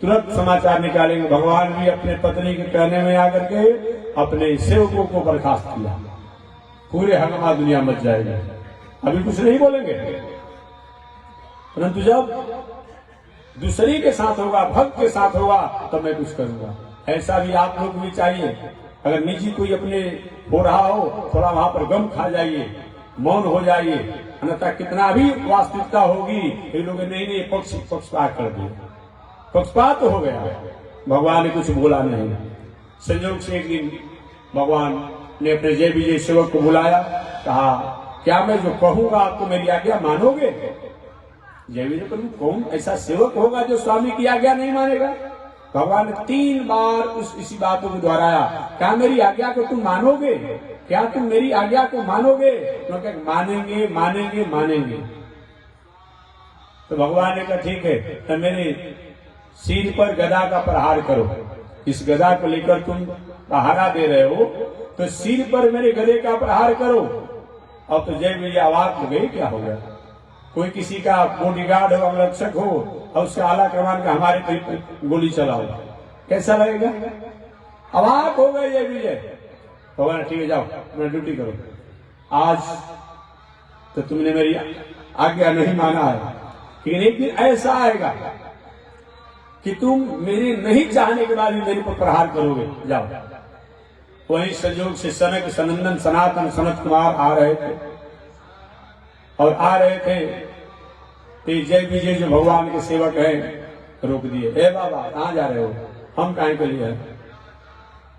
तुरंत समाचार निकालेंगे। भगवान भी अपने पत्नी के कहने में आकर के अपने सेवकों को बर्खास्त किया, पूरे हंगामा दुनिया मच जाएगी। अभी कुछ नहीं बोलेंगे, परंतु जब दूसरे के साथ होगा, भक्त के साथ होगा, तब मैं कुछ करूंगा। ऐसा भी आप लोग भी चाहिए। अगर निजी कोई अपने हो रहा हो, थोड़ा वहां पर गम खा जाइए, मौन हो जाइए, अन्यथा कितना भी वास्तविकता होगी ये लोग नहीं पक्षपात कर दिए, पक्षपात हो गया। भगवान ने कुछ बोला नहीं। संयोग से एक दिन भगवान ने अपने जय विजय सेवक को बुलाया, कहा क्या मैं जो कहूंगा आपको मेरी आज्ञा मानोगे? जय विजय प्रभु कौन ऐसा सेवक होगा जो स्वामी की आज्ञा नहीं मानेगा? भगवान ने 3 बार इसी बातों को दोहराया, क्या मेरी आज्ञा को तुम मानोगे? क्या तुम मेरी आज्ञा को मानोगे? तो मानेंगे मानेंगे मानेंगे। तो भगवान ने कहा ठीक है, तो मेरे सिर पर गदा का प्रहार करो। इस गदा को लेकर तुम पहारा दे रहे हो, तो सिर पर मेरे गदे का प्रहार करो। अब तो जय विजय अवाक हो गई, क्या हो गया? कोई किसी का बॉडीगार्ड हो, अंगरक्षक हो और उसके आला कमान का हमारे पे गोली चलाओ, कैसा लगेगा? अवाक हो गए जय विजय। भगवान ठीक है जाओ अपना ड्यूटी करो, आज तो तुमने मेरी आज्ञा नहीं माना है, लेकिन एक दिन ऐसा आएगा कि तुम मेरे नहीं चाहने के बाद भी मेरे पर प्रहार करोगे, जाओ। वही संयोग से सनक सनंदन सनातन सनत कुमार आ रहे थे, और आ रहे थे तो जय विजय जो भगवान के सेवक हैं रोक दिए। हे बाबा कहाँ जा रहे हो? हम काहे के लिए हैं?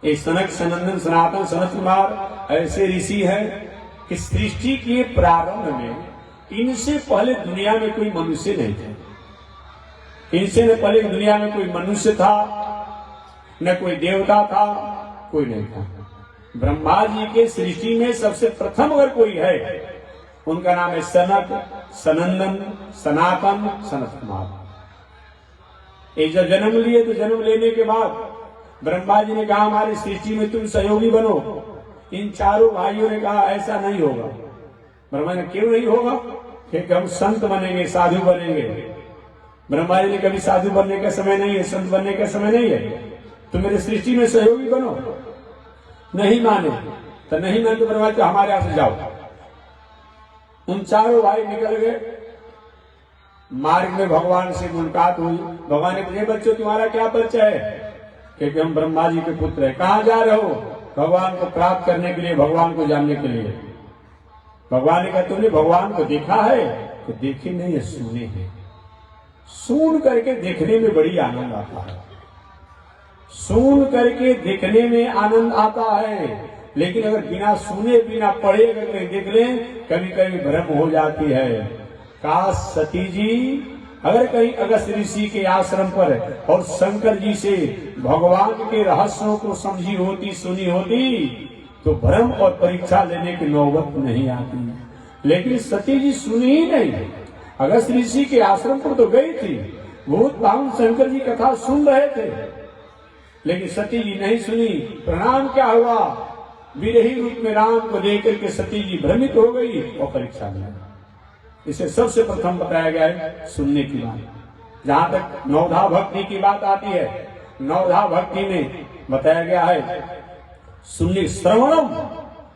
ये सनक सनंदन सनातन सनत कुमार ऐसे ऋषि हैं कि सृष्टि के प्रारंभ में इनसे पहले दुनिया में कोई मनुष्य नहीं थे। इनसे न पहले दुनिया में कोई मनुष्य था, न कोई देवता था, कोई नहीं था। ब्रह्मा जी के सृष्टि में सबसे प्रथम अगर कोई है, उनका नाम है सनक सनंदन सनातन सनत कुमार। एक जब जन्म लिए तो जन्म लेने के बाद ब्रह्मा जी ने कहा हमारी सृष्टि में तुम सहयोगी बनो। इन चारों भाइयों ने कहा ऐसा नहीं होगा। ब्रह्मा ने क्यों नहीं होगा? क्योंकि हम संत बनेंगे, साधु बनेंगे। ब्रह्मा जी ने कभी साधु बनने का समय नहीं है, संत बनने का समय नहीं है, तुम मेरे सृष्टि में सहयोगी बनो। नहीं माने तो नहीं माने तो ब्रह्मा जी हमारे यहां से जाओ। उन चारों भाई निकल गए। मार्ग में भगवान से मुलाकात हुई। भगवान ने पूछे बच्चों तुम्हारा क्या परिचय है? क्योंकि हम ब्रह्मा जी के पुत्र हैं। कहाँ जा रहे हो? भगवान को प्राप्त करने के लिए, भगवान को जानने के लिए। भगवान ने कहा तुमने भगवान को देखा है? तो देखे नहीं है, सुने हैं। सुन करके देखने में बड़ी आनंद आता है, सुन करके देखने में आनंद आता है। लेकिन अगर बिना सुने बिना पढ़े अगर कहीं देख लें, कभी कभी भ्रम हो जाती है। काश सती जी अगर कहीं अगस्त ऋषि के आश्रम पर और शंकर जी से भगवान के रहस्यों को समझी होती, सुनी होती, तो भ्रम और परीक्षा लेने की नौबत नहीं आती। लेकिन सती जी सुनी ही नहीं। अगस्त ऋषि के आश्रम पर तो गई थी, भूत भावन शंकर जी कथा सुन रहे थे, लेकिन सती जी नहीं सुनी। परिणाम क्या हुआ? विरही रूप में राम को लेकर के सती जी भ्रमित हो गई और परीक्षा ली। इसे सबसे प्रथम बताया गया है सुनने की बात। जहां तक नवधा भक्ति की बात आती है, नवधा भक्ति में बताया गया है सुनने, श्रवणम,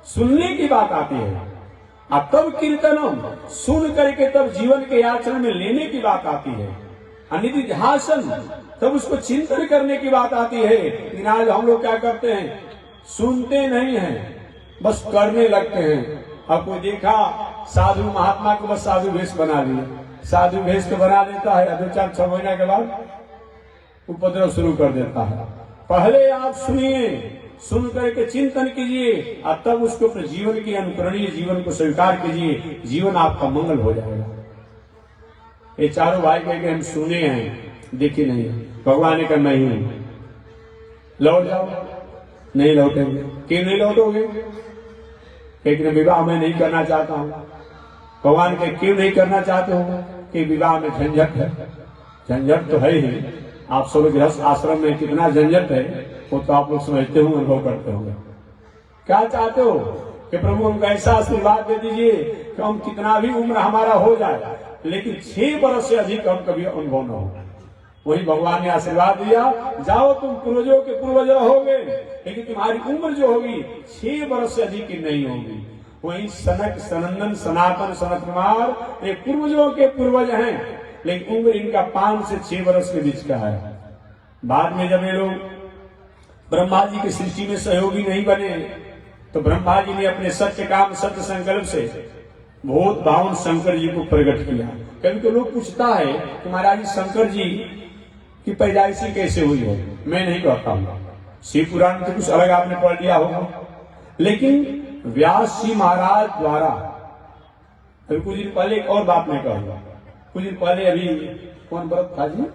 सुनने की बात आती है। अब तब कीर्तनम, सुन करके तब जीवन के आचरण में लेने की बात आती है। अनिधिध्यासन, तब उसको चिंतन करने की बात आती है। लेकिन आज हम लोग क्या करते हैं? सुनते नहीं हैं, बस करने लगते हैं। अब कोई देखा साधु महात्मा को बस साधु भेष बना लिया, साधु भेष तो बना देता है, 2-4-6 महीने के बाद उपद्रव शुरू कर देता है। पहले आप सुनिए, सुन करके चिंतन कीजिए और तब उसको अपने जीवन की अनुकरणीय जीवन को स्वीकार कीजिए, जीवन आपका मंगल हो जाएगा। ये चारों भाई कह के हम सुने हैं, देखे नहीं। भगवान ने कहा नहीं, लौट जाओ। नहीं लौटेंगे। क्यों नहीं लौटोगे? लेकिन विवाह मैं नहीं करना चाहता हूँ। भगवान के क्यों नहीं करना चाहते हो? कि विवाह में झंझट है। झंझट तो है ही, आप सब गृहस्थ आश्रम में कितना झंझट है वो तो आप लोग समझते हो, अनुभव करते होंगे। क्या चाहते हो कि प्रभु हमको ऐसा आशीर्वाद दे दीजिए कि हम कितना भी उम्र हमारा हो जाए लेकिन 6 वर्ष से अधिक हम कभी अनुभव न हो। वही भगवान ने आशीर्वाद दिया, जाओ तुम पूर्वजों के पूर्वज रहोगे लेकिन तुम्हारी उम्र जो होगी 6 वर्ष से अधिक की नहीं होगी। वही सनक सनंदन सनातन सनत कुमार ये पूर्वजों के पूर्वज हैं लेकिन उम्र इनका 5 से 6 वर्ष के बीच का है। बाद में जब ये लोग ब्रह्मा जी की सृष्टि में सहयोगी नहीं बने तो ब्रह्मा जी ने अपने सत्य काम सत्य संकल्प से बहुत भावन शंकर जी को प्रकट किया। कभी तो लोग पूछता है कि महाराज शंकर जी की पैदाइशी कैसे हुई हो, मैं नहीं कहता हूँ, शिव पुराण में तो कुछ अलग आपने पढ़ लिया होगा, लेकिन व्यास जी महाराज द्वारा अभी कुछ दिन पहले एक और बात मैं कहूंगा। कुछ दिन पहले अभी कौन व्रत था जी,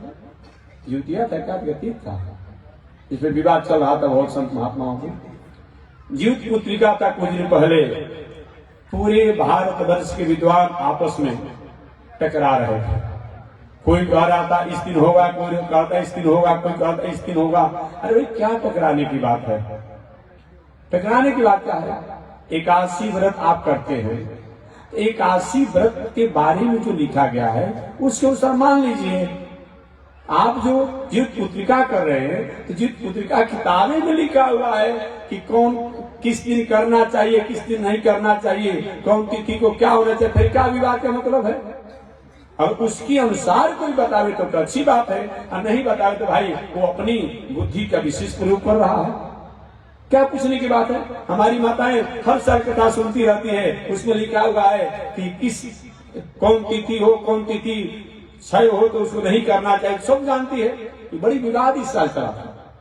ज्योतिया था क्या तीर्थ था, इसमें विवाद चल रहा था बहुत संत महात्माओं को। ज्योत पुत्रिका था कुछ दिन पहले, पूरे भारतवर्ष के विद्वान आपस में टकरा रहे थे। कोई कह रहा था इस दिन होगा, कोई कहता इस दिन होगा, कोई कहता इस दिन होगा। अरे भाई क्या टकराने की बात है, टकराने की बात क्या है? एकादशी व्रत आप करते हैं, एकादशी व्रत के बारे में जो लिखा गया है उसके अनुसार मान लीजिए। आप जो ज्योत पुत्रिका कर रहे हैं तो ज्योत पुत्रिका किताबें में लिखा हुआ है कि कौन किस दिन करना चाहिए, किस दिन नहीं करना चाहिए, कौन तिथि को क्या होना चाहिए, फिर क्या विवाद का मतलब है? और उसके अनुसार कोई बतावे तो अच्छी बात है, और नहीं बतावे तो भाई वो अपनी बुद्धि का विशेष प्रयोग कर रहा है। क्या पूछने की बात है? हमारी माताएं हर साल कथा सुनती रहती है, उसमें लिखा हुआ है कि किस कौन तिथि हो, कौन तिथि क्षय हो तो उसको नहीं करना चाहिए, सब जानती है। ये बड़ी विवाद इस साल चला था।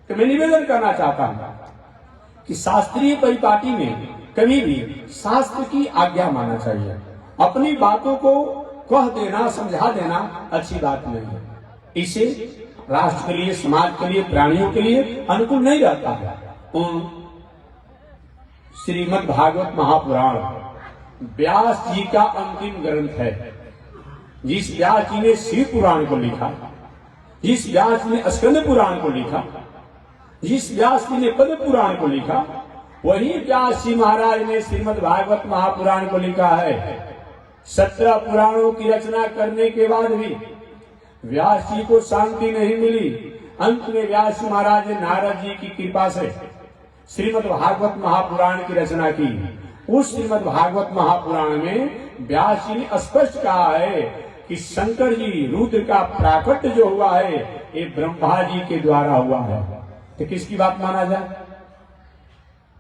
तो मैं निवेदन करना चाहता हूं कि शास्त्रीय परिपाटी में कभी भी शास्त्र की आज्ञा मानना चाहिए। अपनी बातों को कह देना, समझा देना अच्छी बात नहीं है। इसे राष्ट्र के लिए, समाज के लिए, प्राणियों के लिए अनुकूल नहीं रहता है। श्रीमद् भागवत महापुराण व्यास जी का अंतिम ग्रंथ है। जिस व्यास जी ने शिव पुराण को लिखा, जिस व्यास जी ने स्कंद पुराण को लिखा, जिस व्यास जी ने पद्म पुराण को लिखा, वही व्यास जी महाराज ने श्रीमद् भागवत महापुराण को लिखा है। 17 पुराणों की रचना करने के बाद भी व्यास जी को शांति नहीं मिली। अंत में व्यास जी महाराज ने नारद जी की कृपा से श्रीमद् भागवत महापुराण की रचना की। उस श्रीमद् भागवत महापुराण में व्यास जी ने स्पष्ट कहा है कि शंकर जी रुद्र का प्राकट्य जो हुआ है ये ब्रह्मा जी के द्वारा हुआ है। तो किसकी बात माना जाए?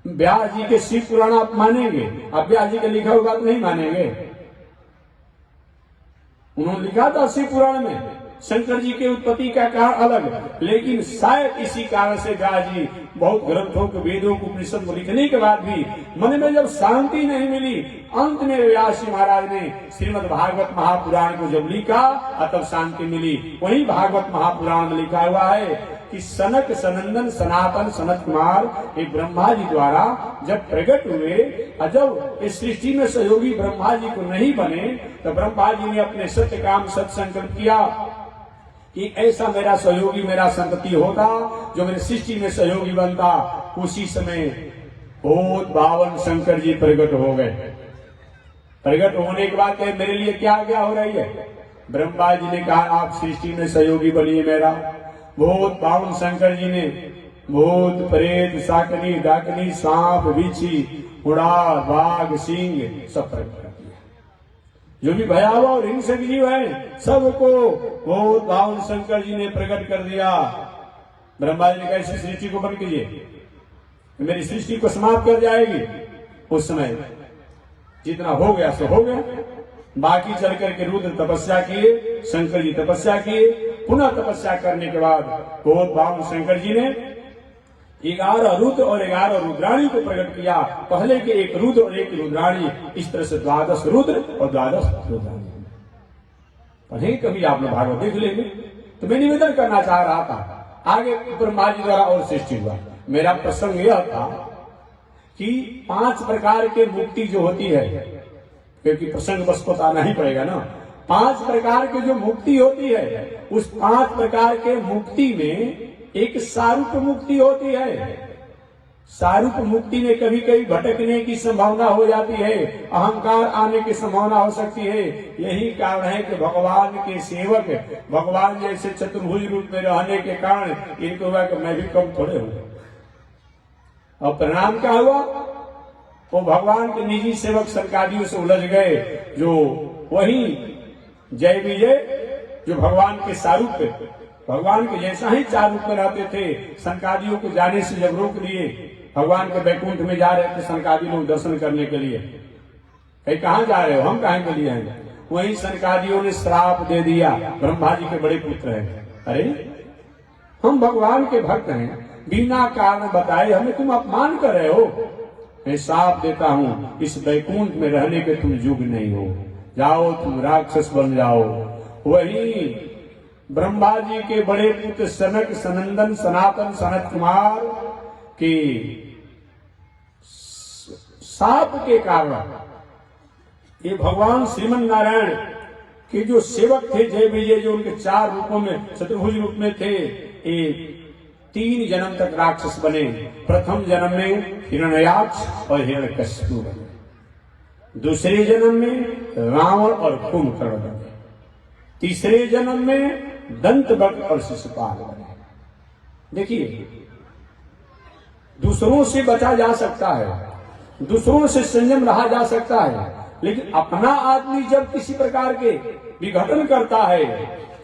व्यास जी के शिव पुराण आप मानेंगे, अब व्यास जी के लिखा हुआ बात नहीं मानेंगे। उन्होंने लिखा था शिव पुराण में शंकर जी के उत्पत्ति का कारण अलग, लेकिन शायद इसी कारण से व्यास जी बहुत ग्रंथों को, वेदों को, उपनिषद को लिखने के बाद भी मन में जब शांति नहीं मिली, अंत में व्यास जी महाराज ने श्रीमद् भागवत महापुराण को जब लिखा तब शांति मिली। वही भागवत महापुराण में लिखा हुआ है कि सनक सनंदन सनातन सनत कुमार ये ब्रह्मा जी द्वारा जब प्रकट हुए और जब इस सृष्टि में सहयोगी ब्रह्मा जी को नहीं बने तो ब्रह्मा जी ने अपने सत्य काम सत्य संकल्प किया कि ऐसा मेरा सहयोगी, मेरा संतति होता जो मेरे सृष्टि में सहयोगी बनता। उसी समय बहुत बावन शंकर जी प्रकट हो गए। प्रकट होने के बाद मेरे लिए क्या क्या हो रही है? ब्रह्मा जी ने कहा आप सृष्टि में सहयोगी बनिए मेरा। बहुत बावन शंकर जी ने भूत प्रेत शाकनी डाकनी सांप बिच्छी उड़ा बाघ सिंह सब प्रकट कर दिया। जो भी भयावह और हिंसक जीव है सबको बहुत बावन शंकर जी ने प्रकट कर दिया। ब्रह्मा जी ने कहा इस सृष्टि को बंद कीजिए, मेरी सृष्टि को समाप्त कर जाएगी। उस समय जितना हो गया सो हो गया। बाकी चल करके रुद्र तपस्या किए, शंकर जी तपस्या किए। पुनः तपस्या करने के बाद बहुत बावन शंकर जी ने 11 रुद्र और 11 रुद्राणी को प्रकट किया। पहले के एक रुद्र और एक रुद्राणी, इस तरह से 12 रुद्र और 12 रुद्राणी। पढ़े कभी आप लोग भागवत देख लेंगे। तो मैं निवेदन करना चाह रहा था, आगे ब्रह्मा जी द्वारा और सृष्टि हुआ। मेरा प्रसंग यह था कि 5 प्रकार के मुक्ति जो होती है, क्योंकि प्रसंग बस को आना ही पड़ेगा ना। 5 प्रकार की जो मुक्ति होती है, उस 5 प्रकार के मुक्ति में एक सारूप मुक्ति होती है। सारूप मुक्ति में कभी कभी भटकने की संभावना हो जाती है, अहंकार आने की संभावना हो सकती है। यही कारण है कि भगवान के सेवक भगवान जैसे चतुर्भुज रूप में रहने के कारण इनको हुआ कि मैं भी कम थोड़े हूं। और परिणाम क्या हुआ? वो भगवान के निजी सेवक सरकारियों से उलझ गए, जो वही जय विजय जो भगवान के सारूप भगवान के जैसा ही 4 रूप में रहते थे, संकादियों को जाने से जब रोक लिए, भगवान के बैकुंठ में जा रहे थे सनकादि लोग दर्शन करने के लिए। कहीं कहाँ जा रहे हो? हम कहाँ के लिए हैं? वही सनकादियों ने श्राप दे दिया, ब्रह्मा जी के बड़े पुत्र हैं। अरे हम भगवान के भक्त हैं, बिना कारण बताए हमें तुम अपमान कर रहे हो। मैं श्राप देता हूँ, इस बैकुंठ में रहने के तुम युग नहीं हो, जाओ तुम राक्षस बन जाओ। वही ब्रह्मा जी के बड़े पुत्र सनक सनंदन सनातन सनत कुमार के शाप के कारण ये भगवान श्रीमन नारायण के जो सेवक थे जय विजय, जो उनके 4 रूपों में चतुर्भुज रूप में थे, ये 3 जन्म तक राक्षस बने। प्रथम जन्म में हिरण्याक्ष और हिरण्यकश्यप बने, दूसरे जन्म में रावण और कुंभकर्ण बने, तीसरे जन्म में दंतवक्र और शिशुपाल बने। देखिए, दूसरों से बचा जा सकता है, दूसरों से संयम रहा जा सकता है, लेकिन अपना आदमी जब किसी प्रकार के विघटन करता है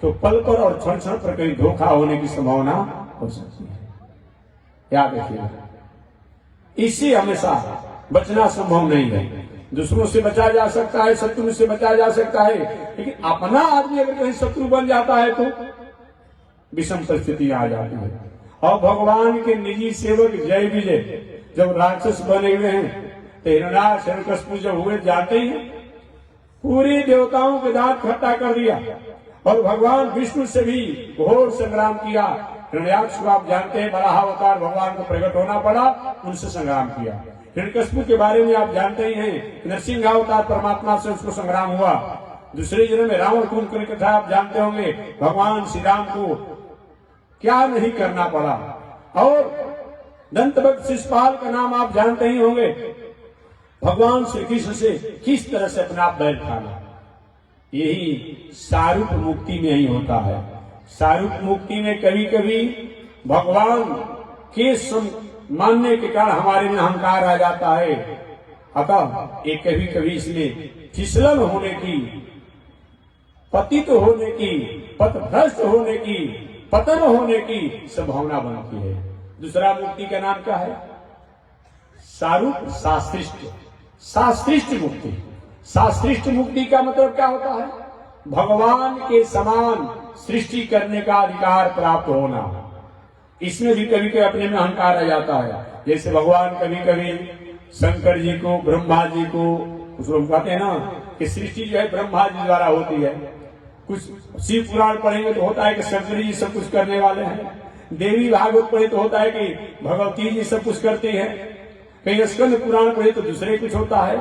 तो पल पर और क्षण क्षण पर कहीं धोखा होने की संभावना हो सकती है। याद रखिएगा, इससे हमेशा बचना संभव नहीं है। दूसरों से बचा जा सकता है, शत्रु से बचा जा सकता है, लेकिन अपना आदमी अगर कहीं शत्रु बन जाता है तो विषम परिस्थिति आ जाती है। और भगवान के निजी सेवक जय विजय जब राक्षस बने हुए हैं, तो हिरण्याक्ष हिरण्यकश्यप जब हुए, जाते ही पूरे देवताओं के दांत खट्टा कर दिया और भगवान विष्णु से भी घोर संग्राम किया। हिरण्याक्ष को आप जानते हैं, बराह अवतार भगवान को प्रकट होना पड़ा, उनसे संग्राम किया। हिरण्यकश्यप के बारे में आप जानते ही हैं, नरसिंह अवतार परमात्मा से उसको संग्राम हुआ। दूसरे जन्म में रावण कुंभकर्ण की कथा आप जानते होंगे, भगवान श्री राम को क्या नहीं करना पड़ा। और दंतवक्र शिशुपाल का नाम आप जानते ही होंगे, भगवान श्री कृष्ण से किस तरह से अपना बैर खाना। यही सारूप मुक्ति में ही होता है। सारूप मुक्ति में कभी कभी भगवान के मानने के कारण हमारे में अहंकार आ जाता है, अतः एक कभी कभी इसमें फिसलन होने की, पतित होने की, पथभ्रष्ट होने की, पतन होने की संभावना बनती है। दूसरा मुक्ति का नाम क्या है? सारूप शास्त्रिष्ट, शास्त्रिष्ट मुक्ति। शास्त्रिष्ट मुक्ति का मतलब क्या होता है? भगवान के समान सृष्टि करने का अधिकार प्राप्त होना। इसमें भी कभी कभी अपने में अहंकार आ जाता है। जैसे भगवान कभी कभी शंकर जी को, ब्रह्मा जी को, कुछ लोग कहते हैं ना कि सृष्टि जो है ब्रह्मा जी द्वारा होती है। कुछ शिव पुराण पढ़ेंगे तो होता है कि शंकर जी सब कुछ करने वाले हैं। देवी भागवत पढ़े तो होता है कि भगवती जी सब कुछ करती है। कहीं स्कंद पुराण पढ़े तो दूसरे कुछ होता है।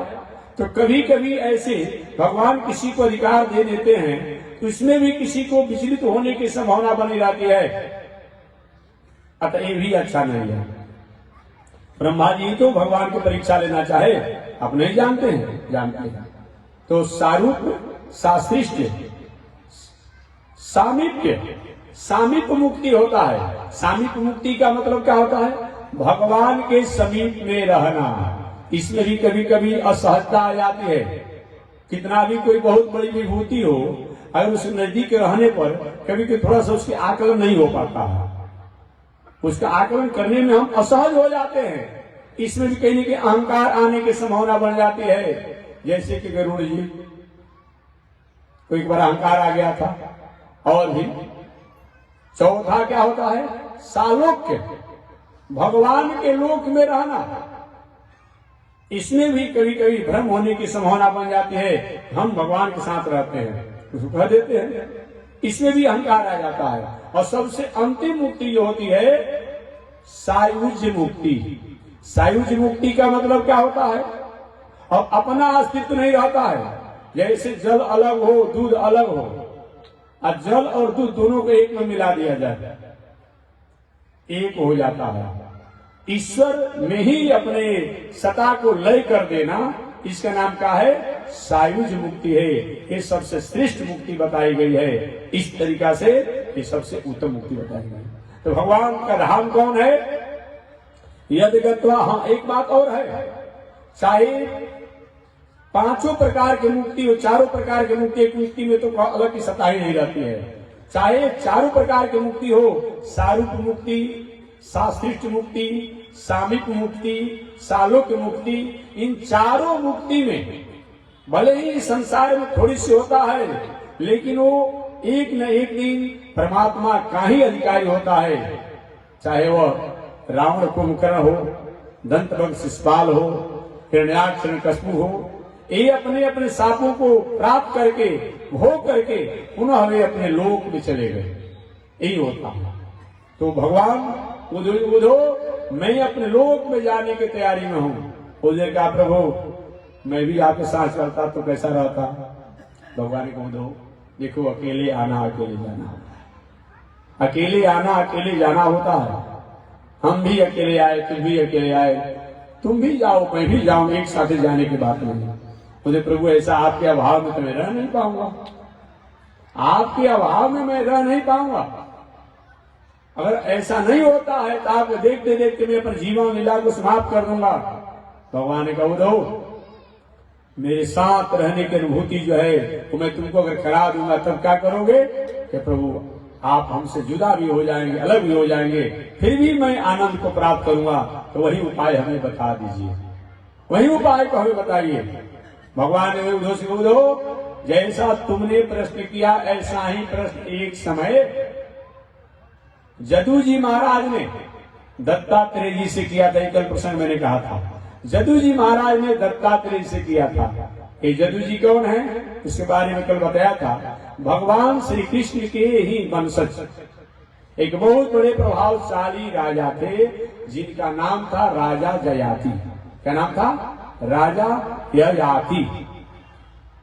तो कभी कभी ऐसे भगवान किसी को अधिकार दे देते हैं तो इसमें भी किसी को विचलित होने की संभावना बनी रहती है। अतः ये भी अच्छा नहीं है। ब्रह्मा जी तो भगवान को परीक्षा लेना चाहे, आप नहीं जानते हैं, जानते हैं। तो सारूप शास्त्रिष्ट सामीप्य, सामीप्य मुक्ति होता है। सामीप्य मुक्ति का मतलब क्या होता है? भगवान के समीप में रहना। इसमें भी कभी कभी असहजता आ जाती है। कितना भी कोई बहुत बड़ी विभूति हो, अगर उस नजदीक रहने पर कभी कभी थोड़ा सा उसके आकलन नहीं हो पाता है, उसका आकलन करने में हम असहज हो जाते हैं। इसमें भी कहीं न कहीं अहंकार आने की संभावना बन जाती है। जैसे कि गरुड़ जी को एक बार अहंकार आ गया था। और भी चौथा क्या होता है? सालोक्य, भगवान के लोक में रहना। इसमें भी कभी कभी भ्रम होने की संभावना बन जाती है। हम भगवान के साथ रहते हैं, उसको कह देते हैं, इसमें भी अहंकार आ जाता है। और सबसे अंतिम मुक्ति जो होती है सायुज्य मुक्ति। सायुज्य मुक्ति का मतलब क्या होता है? अब अपना अस्तित्व नहीं रहता है, जैसे जल अलग हो, दूध अलग हो, और जल और दूध दोनों को एक में मिला दिया जाए, एक हो जाता है। ईश्वर में ही अपने सत्ता को लय कर देना, इसका नाम क्या है? सायुज मुक्ति है। ये सबसे श्रेष्ठ मुक्ति बताई गई है। इस तरीका से ये सबसे उत्तम मुक्ति बताई गई। तो भगवान का धाम कौन है? यदि गत्वा। हाँ, एक बात और है, चाहे पांचों प्रकार की मुक्ति हो, चारों प्रकार की मुक्ति, एक मुक्ति में तो अलग की सत्ता ही नहीं रहती है। चाहे चारों प्रकार की मुक्ति हो, सारूप मुक्ति, साश्रिष्ट मुक्ति, सामिक मुक्ति, सालोक मुक्ति, इन चारों मुक्ति में भले ही संसार में थोड़ी सी होता है, लेकिन वो एक न एक दिन परमात्मा का ही अधिकारी होता है। चाहे वह रावण कुंभकर्ण हो, दंतवक्र शिशुपाल हो, हिरण्याक्ष हिरण्यकश्यप हो, ये अपने अपने सापों को प्राप्त करके, भोग करके पुनः वे अपने लोक में चले गए। यही होता है। तो भगवान उधो मैं अपने लोक में जाने की तैयारी में हूँ। उधर का प्रभु मैं भी आपके साथ चलता तो कैसा रहता? भगवान को दो, देखो अकेले आना अकेले जाना होता है, अकेले आना अकेले जाना होता है। हम भी अकेले आए, तुम भी अकेले आए, तुम भी जाओ मैं भी जाऊं, एक साथ जाने की बात नहीं। मुझे प्रभु ऐसा आपके अभाव में तो मैं रह नहीं पाऊंगा, आपके अभाव में मैं रह नहीं पाऊंगा। अगर ऐसा नहीं होता है तो आप देखते देखते मैं अपने जीवन लीला को समाप्त कर दूंगा। भगवान ने कहा दो मेरे साथ रहने की अनुभूति जो है वो मैं तुमको अगर करा दूंगा तब क्या करोगे? कि प्रभु आप हमसे जुदा भी हो जाएंगे, अलग भी हो जाएंगे, फिर भी मैं आनंद को प्राप्त करूंगा। तो वही उपाय हमें बता दीजिए, वही उपाय को हमें बताइए। भगवान ने उद्धव से उद्धव जैसा तुमने प्रश्न किया ऐसा ही प्रश्न एक समय जदू जी महाराज ने दत्तात्रेय जी से किया था। कल प्रसंग मैंने कहा था, जदू जी महाराज ने दत्तात्रेय से किया था। ये जदू जी कौन है इसके बारे में कल बताया था। भगवान श्री कृष्ण के ही वंशज एक बहुत बड़े प्रभावशाली राजा थे, जिनका नाम था राजा जयाति। क्या नाम था? राजा ययाति।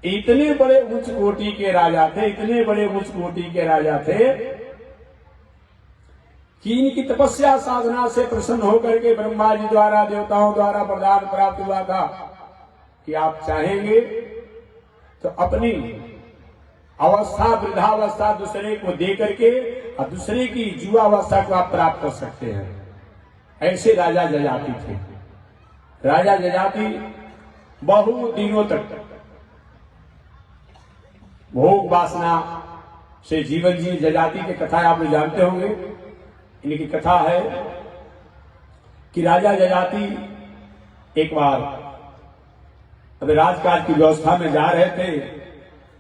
इतने बड़े उच्च कोटि के राजा थे, इतने बड़े उच्च कोटि के राजा थे कि इनकी तपस्या साधना से प्रसन्न होकर के ब्रह्मा जी द्वारा, देवताओं द्वारा वरदान प्राप्त हुआ था कि आप चाहेंगे तो अपनी अवस्था, वृद्धावस्था दूसरे को दे करके और दूसरे की युवावस्था को आप प्राप्त कर सकते हैं। ऐसे राजा जयाति थे। राजा जयाति बहुत दिनों तक भोग वासना से जीवन जी। जयाति की कथा आप लोग जानते होंगे। इनकी कथा है कि राजा जयाति एक बार अभी राजकाज की व्यवस्था में जा रहे थे,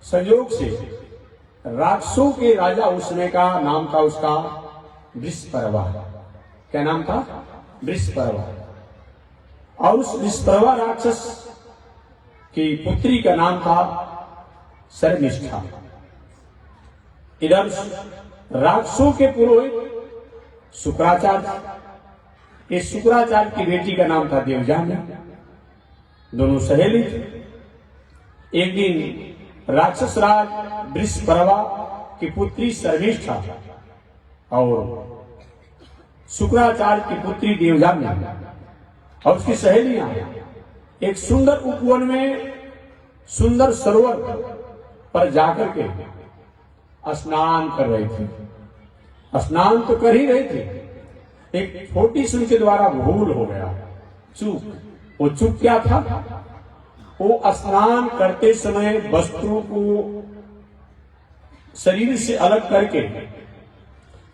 संयोग से राक्षसों के राजा उसने का नाम था उसका वृषपर्वा। क्या नाम था? वृषपर्वा। और उस वृषपर्वा राक्षस की पुत्री का नाम था शर्मिष्ठा। इधर राक्षसों के पुरोहित शुक्राचार्य, इस शुक्राचार्य की बेटी का नाम था देवजानी। दोनों सहेली थे। एक दिन राक्षस राज वृषपर्वा की पुत्री शर्मिष्ठा और शुक्राचार्य की पुत्री देवजानी और उसकी सहेलियां एक सुंदर उपवन में, सुंदर सरोवर पर जाकर के स्नान कर रहे थे। स्नान तो कर ही रहे थे, एक छोटी सी उनके द्वारा भूल हो गया, चूक। वो चूक क्या था? वो स्नान करते समय वस्त्रों को शरीर से अलग करके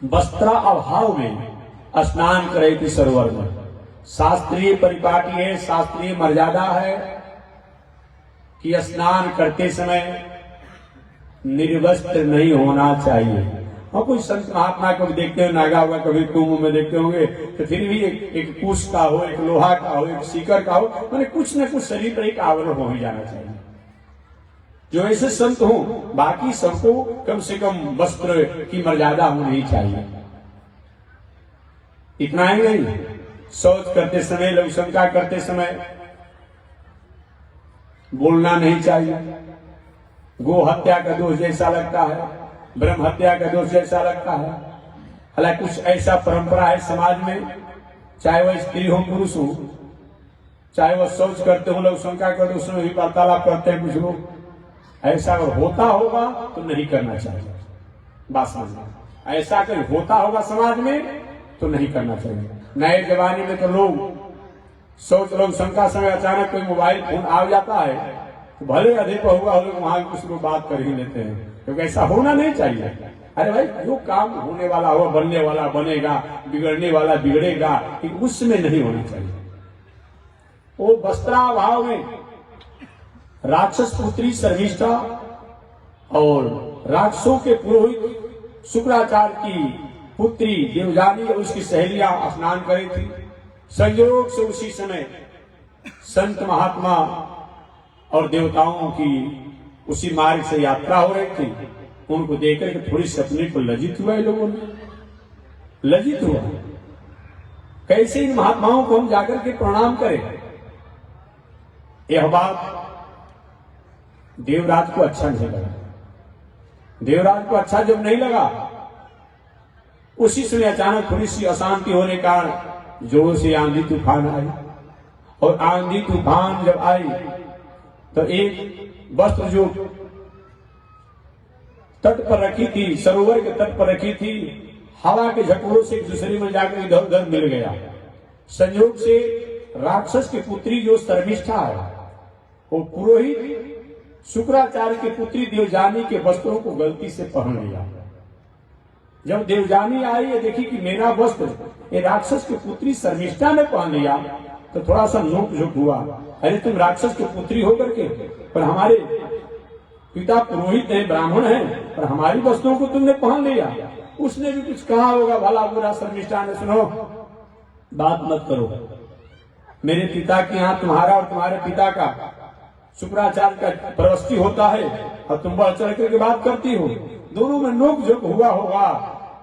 वस्त्रा अभाव में स्नान कर रही थी सरोवर में। शास्त्रीय परिपाटी है, शास्त्रीय मर्यादा है कि स्नान करते समय निर्वस्त्र नहीं होना चाहिए। और कोई संत महात्मा को भी देखते हो, नागा होगा, कभी कुंभ में देखते होंगे, तो फिर भी एक कुश का हो, एक लोहा का हो, एक सीकर का हो, मैंने कुछ न कुछ शरीर पर एक आवरण हो ही जाना चाहिए। जो ऐसे संत हो, बाकी सबको कम से कम वस्त्र की मर्यादा होनी चाहिए। इतना ही नहीं, शौच करते समय, लघुशंका करते समय बोलना नहीं चाहिए। गो हत्या का दोष जैसा लगता है, ब्रह्म हत्या का दोष जैसा लगता है। हालांकि कुछ ऐसा परंपरा है समाज में, चाहे वह स्त्री हो पुरुष हो, चाहे वह शौच करते हो, लोग शंका करते उसमें भी वार्तालाप करते हैं कुछ लोग। ऐसा अगर होता होगा तो नहीं करना चाहिए, बात समझना। ऐसा अगर होता होगा समाज में तो नहीं करना चाहिए। नए जमाने में तो लोग सोच लोग शंका समय अचानक कोई मोबाइल फोन आ जाता है तो भले अधिक हुआ हो लोग वहां कुछ लोग बात कर ही लेते हैं, क्योंकि ऐसा होना नहीं चाहिए। अरे भाई, जो काम होने वाला हुआ, बनने वाला बनेगा, बिगड़ने वाला बिगड़ेगा, उसमें नहीं होना चाहिए। वो वस्त्राभाव में राक्षस पुत्री शर्मिष्ठा और राक्षसों के पुरोहित शुक्राचार्य की पुत्री देवजानी और उसकी सहेलियां स्नान करी थी। संयोग से उसी समय संत महात्मा और देवताओं की उसी मार्ग से यात्रा हो रही थी। उनको देखकर के थोड़ी सी अपने को लज्जित हुआ, लोगों ने लज्जित हुआ। कैसे इन महात्माओं को हम जाकर के प्रणाम करें? यह बात देवराज को अच्छा नहीं लगा। देवराज को अच्छा जब नहीं लगा, उसी समय अचानक थोड़ी सी अशांति होने के कारण जोर से आंधी तूफान आई। और आंधी तूफान जब आई तो एक वस्त्र जो तट पर रखी थी, सरोवर के तट पर रखी थी, हवा के झकोरों से एक दूसरे में जाकर इधर उधर मिल गया। संयोग से राक्षस की पुत्री जो शर्मिष्ठा है, वो पुरोहित शुक्राचार्य की पुत्री देवजानी के वस्त्रों को गलती से पहन लिया। जब देवजानी आई ये देखी कि मेरा वस्त्र ये राक्षस की पुत्री शर्मिष्ठा ने पहन लिया, तो थोड़ा सा नोक झोंक हुआ। अरे तुम राक्षस की पुत्री होकर के पर हमारे पिता पुरोहित है, ब्राह्मण है, पर हमारी वस्त्रों को तुमने पहन लिया। उसने भी कुछ कहा होगा भला बुरा। शर्मिष्ठा ने, सुनो, बात मत करो, मेरे पिता के यहाँ तुम्हारा और तुम्हारे पिता का शुक्राचार्य का प्रवस्ती होता है और तुम बढ़ चढ़ करके बात करती हो। दोनों में नोक झोंक हुआ होगा।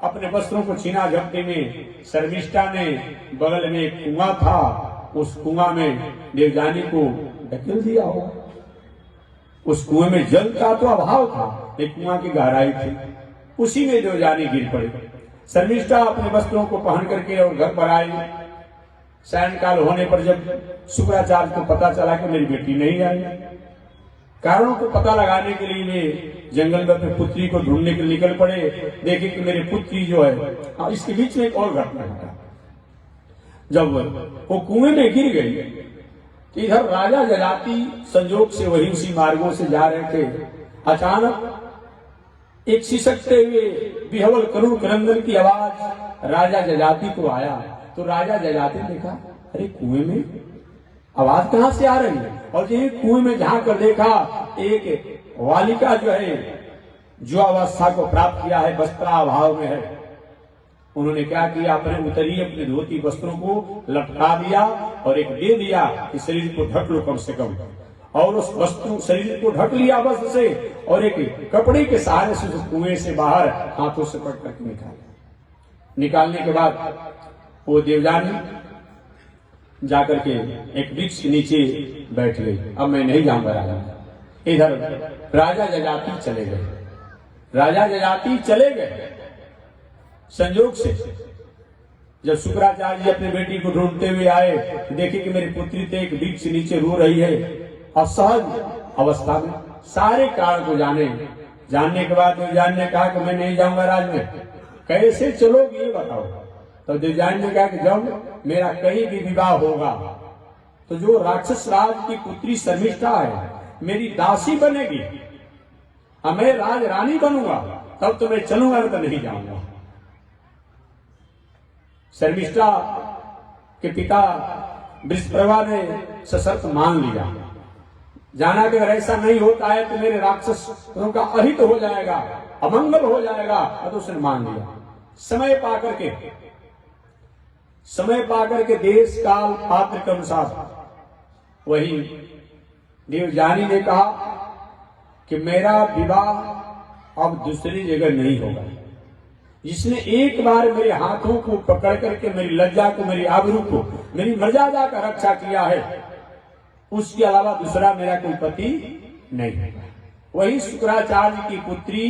अपने वस्त्रों को छीना झपटी में शर्मिष्ठा ने बगल में एक कुआं था, उस कुआं में देवजानी को ढकेल दिया होगा। उस कुएं में जल का तो अभाव था, एक कुआं की गहराई थी, उसी में देवजानी गिर पड़ी। शर्मिष्ठा अपने वस्त्रों को पहन करके और घर पर आई। सायंकाल होने पर जब शुक्राचार्य को पता चला कि मेरी बेटी नहीं आई, कारणों को पता लगाने के लिए वे जंगल में अपनी पुत्री को ढूंढने के लिए निकल पड़े। देखे कि मेरी पुत्री जो है। इसके बीच में एक और घटना घटा। जब वो कुएं में गिर गई, इधर राजा जजाति संयोग से वही उसी मार्गों से जा रहे थे। अचानक एक सिसकते हुए बिहवल करुण क्रंदन की आवाज राजा जजाति को आया। तो राजा जजाति ने देखा, अरे कुएं में आवाज कहां से आ रही है? और ये कुएं में झांक कर देखा, एक बालिका जो है, जो अवस्था को प्राप्त किया है, वस्त्राभाव में है। उन्होंने क्या किया, अपने उतरी अपने धोती वस्त्रों को लटका दिया और एक दे दिया कि शरीर को ढक लो कम से कम। और उस वस्त्र शरीर को ढक लिया वस्त्र से और एक कपड़े के सहारे से उस कुएं से बाहर हाथों से पकड़ करके निकाला। निकालने के बाद वो देवजानी जाकर के एक वृक्ष के नीचे बैठ गई। अब मैं नहीं जाऊंगा राजा। इधर राजा जजाति चले गए। राजा जजाति चले गए। संयोग से जब शुक्राचार्य जी अपनी बेटी को ढूंढते हुए आए, देखे कि मेरी पुत्री तो एक वृक्ष के नीचे रो रही है, असहज अवस्था में। सारे कारण को जानने के बाद देवजानी ने कहा कि मैं नहीं जाऊंगा राज में। कैसे चलोगी ये बताओ? तो देवजानी ने कहा कि जब मेरा कहीं भी विवाह होगा तो जो राक्षस राज की पुत्री शर्मिष्ठा है मेरी दासी बनेगी, मैं राज रानी बनूंगा, तब तो मैं चलूंगा, तो नहीं जाऊंगा। शर्मिष्ठा के पिता वृषप्रभा ने सशर्त मान लिया। जाना कि अगर ऐसा नहीं होता है तो मेरे राक्षसों का अहित हो जाएगा, अमंगल हो जाएगा, तो उसने मान लिया। समय पाकर के देश काल पात्र के अनुसार वही देवजानी ने कहा कि मेरा विवाह अब दूसरी जगह नहीं होगा। जिसने एक बार मेरे हाथों को पकड़ करके मेरी लज्जा को, मेरी आबरू को, मेरी मर्यादा का रक्षा किया है, उसके अलावा दूसरा मेरा कोई पति नहीं होगा। वही शुक्राचार्य की पुत्री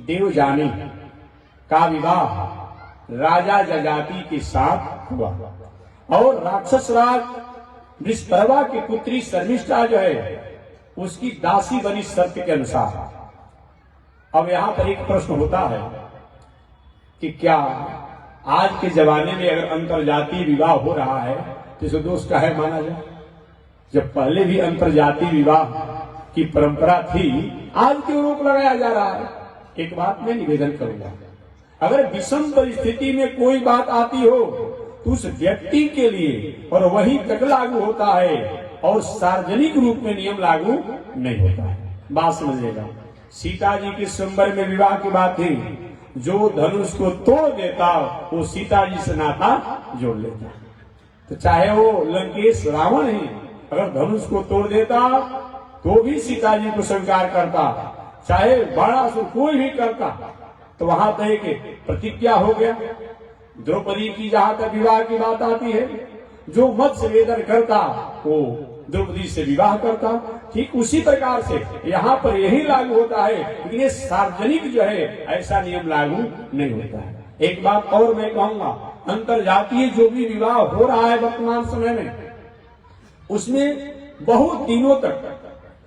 देवजानी का विवाह राजा जजाति के साथ हुआ और राक्षस राज वृषपर्वा की पुत्री शर्मिष्ठा जो है उसकी दासी बनी शर्त के अनुसार। अब यहां पर एक प्रश्न होता है कि क्या आज के जमाने में अगर अंतरजातीय विवाह हो रहा है तो इसे दोष का है माना जाए? जब पहले भी अंतरजातीय विवाह की परंपरा थी, आज क्यों रोक लगाया जा रहा है? एक बात मैं निवेदन करूंगा, अगर विषम परिस्थिति में कोई बात आती हो तो उस व्यक्ति के लिए और वही तक लागू होता है और सार्वजनिक रूप में नियम लागू नहीं होता है। बात समझिएगा। सीता जी के स्वयंवर में विवाह की बात थी, जो धनुष को तोड़ देता वो सीता जी से नाता जोड़ लेता। तो चाहे वो लंकेश रावण ही अगर धनुष को तोड़ देता तो भी सीता जी को स्वीकार करता, चाहे बड़ा सो कोई भी करता। तो वहां तक एक प्रतिज्ञा हो गया। द्रौपदी की जहां तक विवाह की बात आती है, जो मत से वेदन करता वो द्रौपदी से विवाह करता। ठीक उसी प्रकार से यहाँ पर यही लागू होता है, लेकिन ये सार्वजनिक जो है ऐसा नियम लागू नहीं होता है। एक बात और मैं कहूंगा, अंतरजातीय जो भी विवाह हो रहा है वर्तमान समय में, उसमें बहुत दिनों तक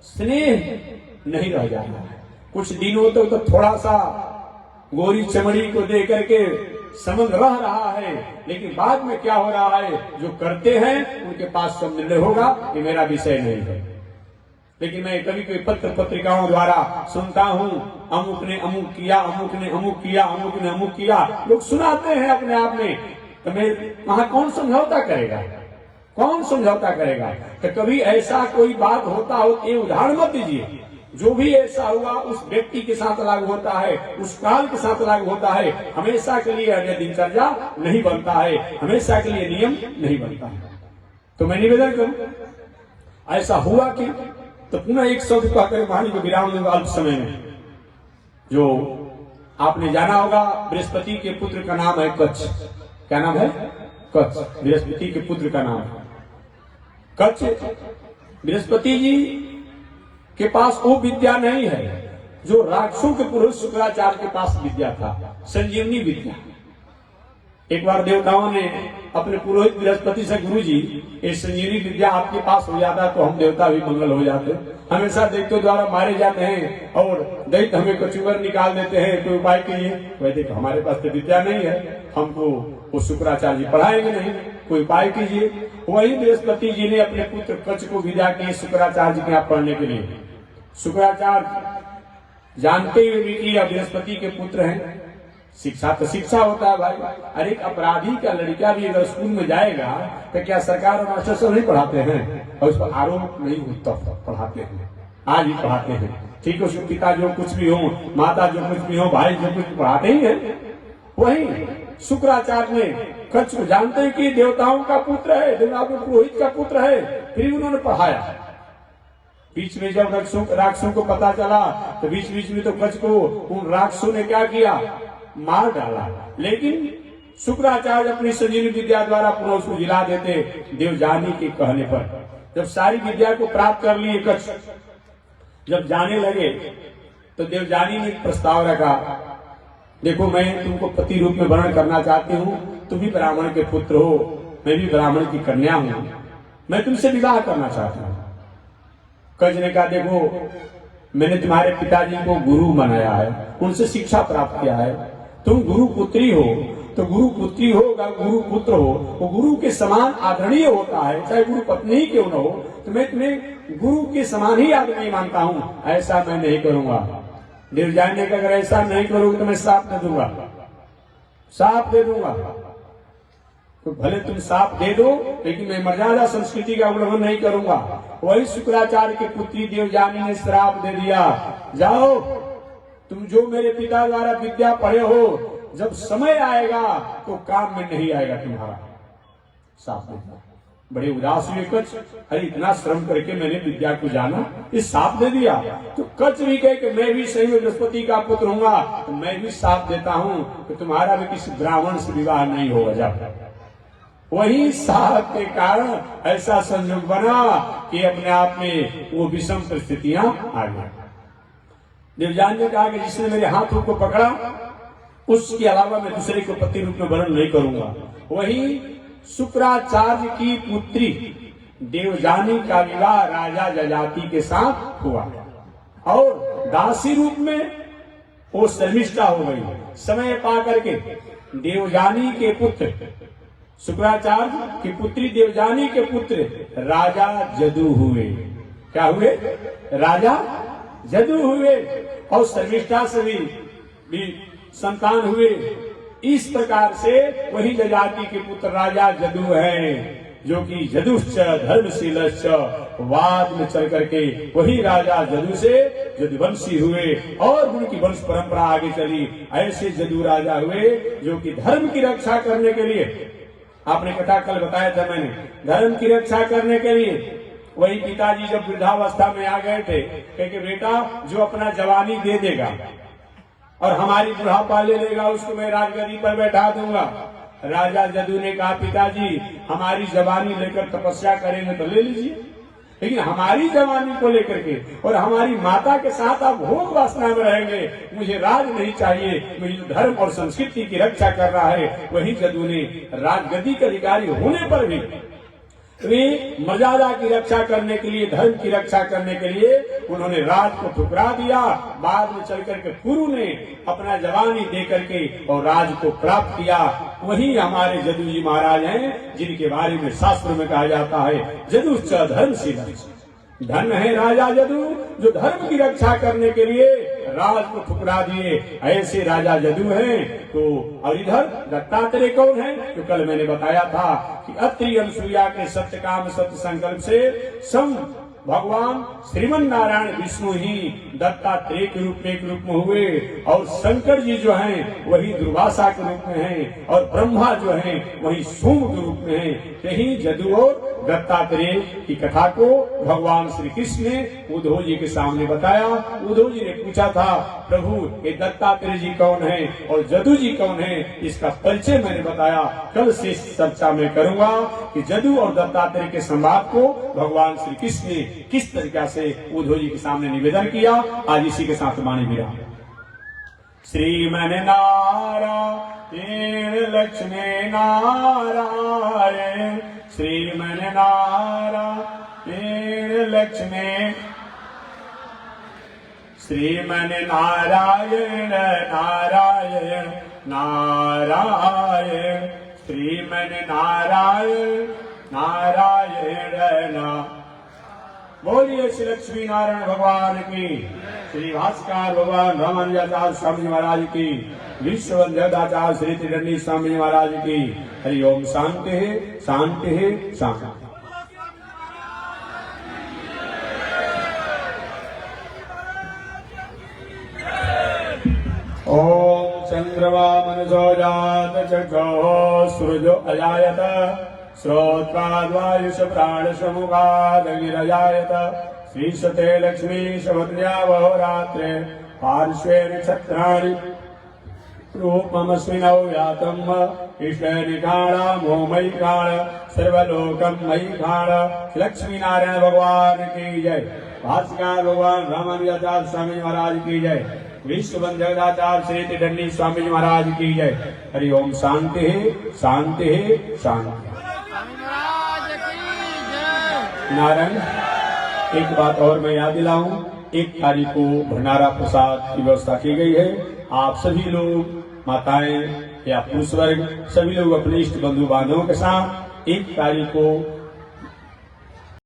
स्नेह नहीं रह जाता है। कुछ दिनों तक तो थोड़ा सा गोरी चमड़ी को दे करके संबंध रह रहा है, लेकिन बाद में क्या हो रहा है, जो करते हैं उनके पास सब निर्णय होगा, ये मेरा विषय नहीं है। लेकिन मैं कभी कभी पत्र पत्रिकाओं द्वारा सुनता हूँ, अमुक ने अमुक किया, अमुक ने अमुक किया, अमुक ने अमुक किया, लोग सुनाते हैं अपने आप में। तो मैं वहां कौन समझौता करेगा? कौन समझौता करेगा? तो कभी ऐसा कोई बात होता हो, ये उदाहरण मत दीजिए। जो भी ऐसा हुआ उस व्यक्ति के साथ लागू होता है, उस काल के साथ लागू होता है। हमेशा के लिए अन्य दिनचर्या नहीं बनता है, हमेशा के लिए नियम नहीं बनता है। तो मैं निवेदन करूं, ऐसा हुआ कि तो पुनः एक शब्द कहकर वाणी को विराम दूंगा अल्प समय में। जो आपने जाना होगा, बृहस्पति के पुत्र का नाम है कच्छ। क्या नाम है? कच्छ। बृहस्पति के पुत्र का नाम है कच्छ। बृहस्पति जी के पास वो विद्या नहीं है जो राक्षसों के पुरुष शुक्राचार्य के पास विद्या था, संजीवनी विद्या। एक बार देवताओं ने अपने पुरोहित बृहस्पति से, गुरु जी ये संजीवनी विद्या आपके पास हो जाता तो हम देवता भी मंगल हो जाते। हमेशा दैत्यों द्वारा मारे जाते हैं और दैत्य हमें कचुगर निकाल देते हैं, कोई उपाय कीजिए। वह देखो हमारे पास तो विद्या नहीं है, हमको वो शुक्राचार्य जी पढ़ाएंगे नहीं, कोई उपाय कीजिए। वही बृहस्पति जी ने अपने पुत्र कच्छ को विदा किए शुक्राचार्य जी के यहाँ पढ़ने के लिए। शुक्राचार्य जानते हुए भी कि यह बृहस्पति के पुत्र हैं, शिक्षा तो शिक्षा होता है भाई। अरे एक अपराधी का लड़का भी अगर स्कूल में जाएगा तो क्या सरकार और मास्टर सब नहीं पढ़ाते हैं? और उस पर आरोप नहीं होता, पढ़ाते हैं, आज भी पढ़ाते हैं। ठीक है, उसके पिता जो कुछ भी हो, माता जो कुछ भी हो, भाई जो कुछ पढ़ाते ही है। वही शुक्राचार्य ने कच्छ को जानते हैं कि देवताओं का पुत्र है, देवताओं के पुरोहित का पुत्र है, फिर उन्होंने पढ़ाया। बीच में जब राक्षसों को पता चला तो बीच बीच में तो कच्छ को उन राक्षसों ने क्या किया, मार डाला। लेकिन शुक्राचार्य अपनी संजीवनी विद्या द्वारा पुनः उसको जिला देते देवजानी के कहने पर। जब सारी विद्या को प्राप्त कर लिए कच्छ, जब जाने लगे तो देवजानी ने प्रस्ताव रखा, देखो मैं तुमको पति रूप में वर्णन करना चाहती हूँ, तुम भी ब्राह्मण के पुत्र हो, मैं भी ब्राह्मण की कन्या हूँ, मैं तुमसे विवाह करना चाहता हूँ। कच्छ ने कहा, देखो मैंने तुम्हारे पिताजी को गुरु बनाया है, उनसे शिक्षा प्राप्त किया है, तुम गुरु पुत्री हो, तो गुरु पुत्री हो, गुरु पुत्र हो, वो गुरु के समान आदरणीय होता है, चाहे गुरु पत्नी ही क्यों न हो। तो मैं तुम्हें गुरु के समान ही आदरणीय मानता हूँ, ऐसा मैं नहीं करूंगा। देवजानी ने कहा, अगर ऐसा नहीं करोगे तो मैं साफ दे दूंगा, साफ दे दूंगा। तो भले तुम साफ दे दो, लेकिन मैं मर्यादा संस्कृति का उल्लंघन नहीं करूंगा। वही शुक्राचार्य की पुत्री देवजानी ने श्राप दे दिया, जाओ तुम जो मेरे पिता द्वारा विद्या पढ़े हो, जब समय आएगा तो काम में नहीं आएगा तुम्हारा। साफ दे दिया। बड़े उदास हुए कच्छ, अरे इतना श्रम करके मैंने विद्या को जाना, ये साफ दे दिया। तो कच्छ भी कहे कि मैं भी सही में बृहस्पति का पुत्र हूँगा, तो मैं भी साफ देता हूँ कि तुम्हारा भी किसी ब्राह्मण से विवाह नहीं होगा। जब वही साहब के कारण ऐसा संयोग बना कि अपने आप में वो विषम परिस्थितियां आ गई। देवजानी ने कहा कि जिसने मेरे हाथों को पकड़ा उसके अलावा मैं दूसरे को पति रूप में वर्ण नहीं करूंगा। वही शुक्राचार्य की पुत्री देवजानी का विवाह राजा जजाति के साथ हुआ और दासी रूप में वो शर्मिष्ठा हो गई। समय पा करके देवजानी के पुत्र शुक्राचार्य की पुत्री देवजानी के पुत्र राजा जदू हुए। क्या हुए? राजा जदू हुए और शर्मिष्ठा से भी संतान हुए। इस प्रकार से वही जजाति के पुत्र राजा जदू हैं, जो कि जदुश्च धर्मशीलश्च वाद में चल करके वही राजा जदू से जदुवंशी हुए और उनकी वंश परंपरा आगे चली। ऐसे जदू राजा हुए जो कि धर्म की रक्षा करने के लिए, आपने कथा कल बताया था मैंने, धर्म की रक्षा करने के लिए वही पिताजी जब वृद्धावस्था में आ गए थे, क्योंकि बेटा जो अपना जवानी दे देगा और हमारी बुढ़ापा ले लेगा उसको मैं राजगद्दी पर बैठा दूंगा। राजा जदू ने कहा पिताजी हमारी जवानी लेकर तपस्या करेंगे तो ले लीजिए, लेकिन हमारी जवानी को लेकर के और हमारी माता के साथ आप भोग वासना में रहेंगे, मुझे राज नहीं चाहिए। मुझे जो धर्म और संस्कृति की रक्षा कर रहा है वही जदू ने राजगद्दी के अधिकारी होने पर भी वे मर्यादा की रक्षा करने के लिए, धर्म की रक्षा करने के लिए उन्होंने राज को ठुकरा दिया। बाद में चल करके गुरु ने अपना जवानी दे करके और राज को प्राप्त किया। वही हमारे जदू जी महाराज हैं जिनके बारे में शास्त्रों में कहा जाता है जदुश्च धर्मशील। धन है राजा जदू जो धर्म की रक्षा करने के लिए राज को ठुकरा दिए। ऐसे राजा जदू हैं। तो और इधर दत्तात्रेय कौन है? तो कल मैंने बताया था कि अत्रि अनुसुईया के सत्य काम सत्य संकल्प से सम भगवान श्रीमन नारायण विष्णु ही दत्तात्रेय के रूप में एक रूप में हुए और शंकर जी जो हैं वही दुर्वासा के रूप में हैं और ब्रह्मा जो हैं वही सोम के रूप में हैं। यही जदू और दत्तात्रेय की कथा को भगवान श्री कृष्ण ने उद्धव जी के सामने बताया। उद्धव जी ने पूछा था प्रभु ये दत्तात्रेय जी कौन है और जदू जी कौन है, इसका परिचय मैंने बताया। कल से चर्चा में करूंगा कि जदू और दत्तात्रेय के संवाद को भगवान श्री कृष्ण ने किस तरीके से उद्धव जी के सामने निवेदन किया। आज इसी के साथ वाणी विराम। श्रीमन नारायण लक्ष्मी नारायण श्रीमन नारायण लक्ष्मी श्रीमन नारायण नारायण नारायण श्रीमन नारायण नारायण। बोलिए श्री लक्ष्मी नारायण भगवान की, श्री भास्कर भगवान रामानुजाचार्य स्वामी महाराज की, विश्व वंद्याचार्य श्री त्रिदंडी स्वामी महाराज की। हरि ओम। शांति है, शांति है, शांति। ओम चंद्रमा मनसो जात चक्षो सूर्यो अजायत श्रोत्राद्वायुष प्राण समुखादगिरजायत श्रीशते लक्ष्मी शवद्या वहोरात्रे पार्श्वे नक्षत्राणि रूपमस्मिनौ यातम् इष्टनिकाणा मोमयि काण सर्वलोकं मयि काण। लक्ष्मी नारायण भगवान की जय। भास्कर भगवान रामानुजाचार्य स्वामी महाराज की जय। विश्व वंद्याचार्य श्री त्रिदंडी स्वामी महाराज की जय। हरि ओम। शांति है, शांति है, शांति। नारायण एक बात और मैं याद दिलाऊं, 1 तारीख को भंडारा प्रसाद की व्यवस्था की गई है। आप सभी लोग, माताएं या पुरुष वर्ग, सभी लोग अपने इष्ट बंधु बांधवों के साथ 1 तारीख को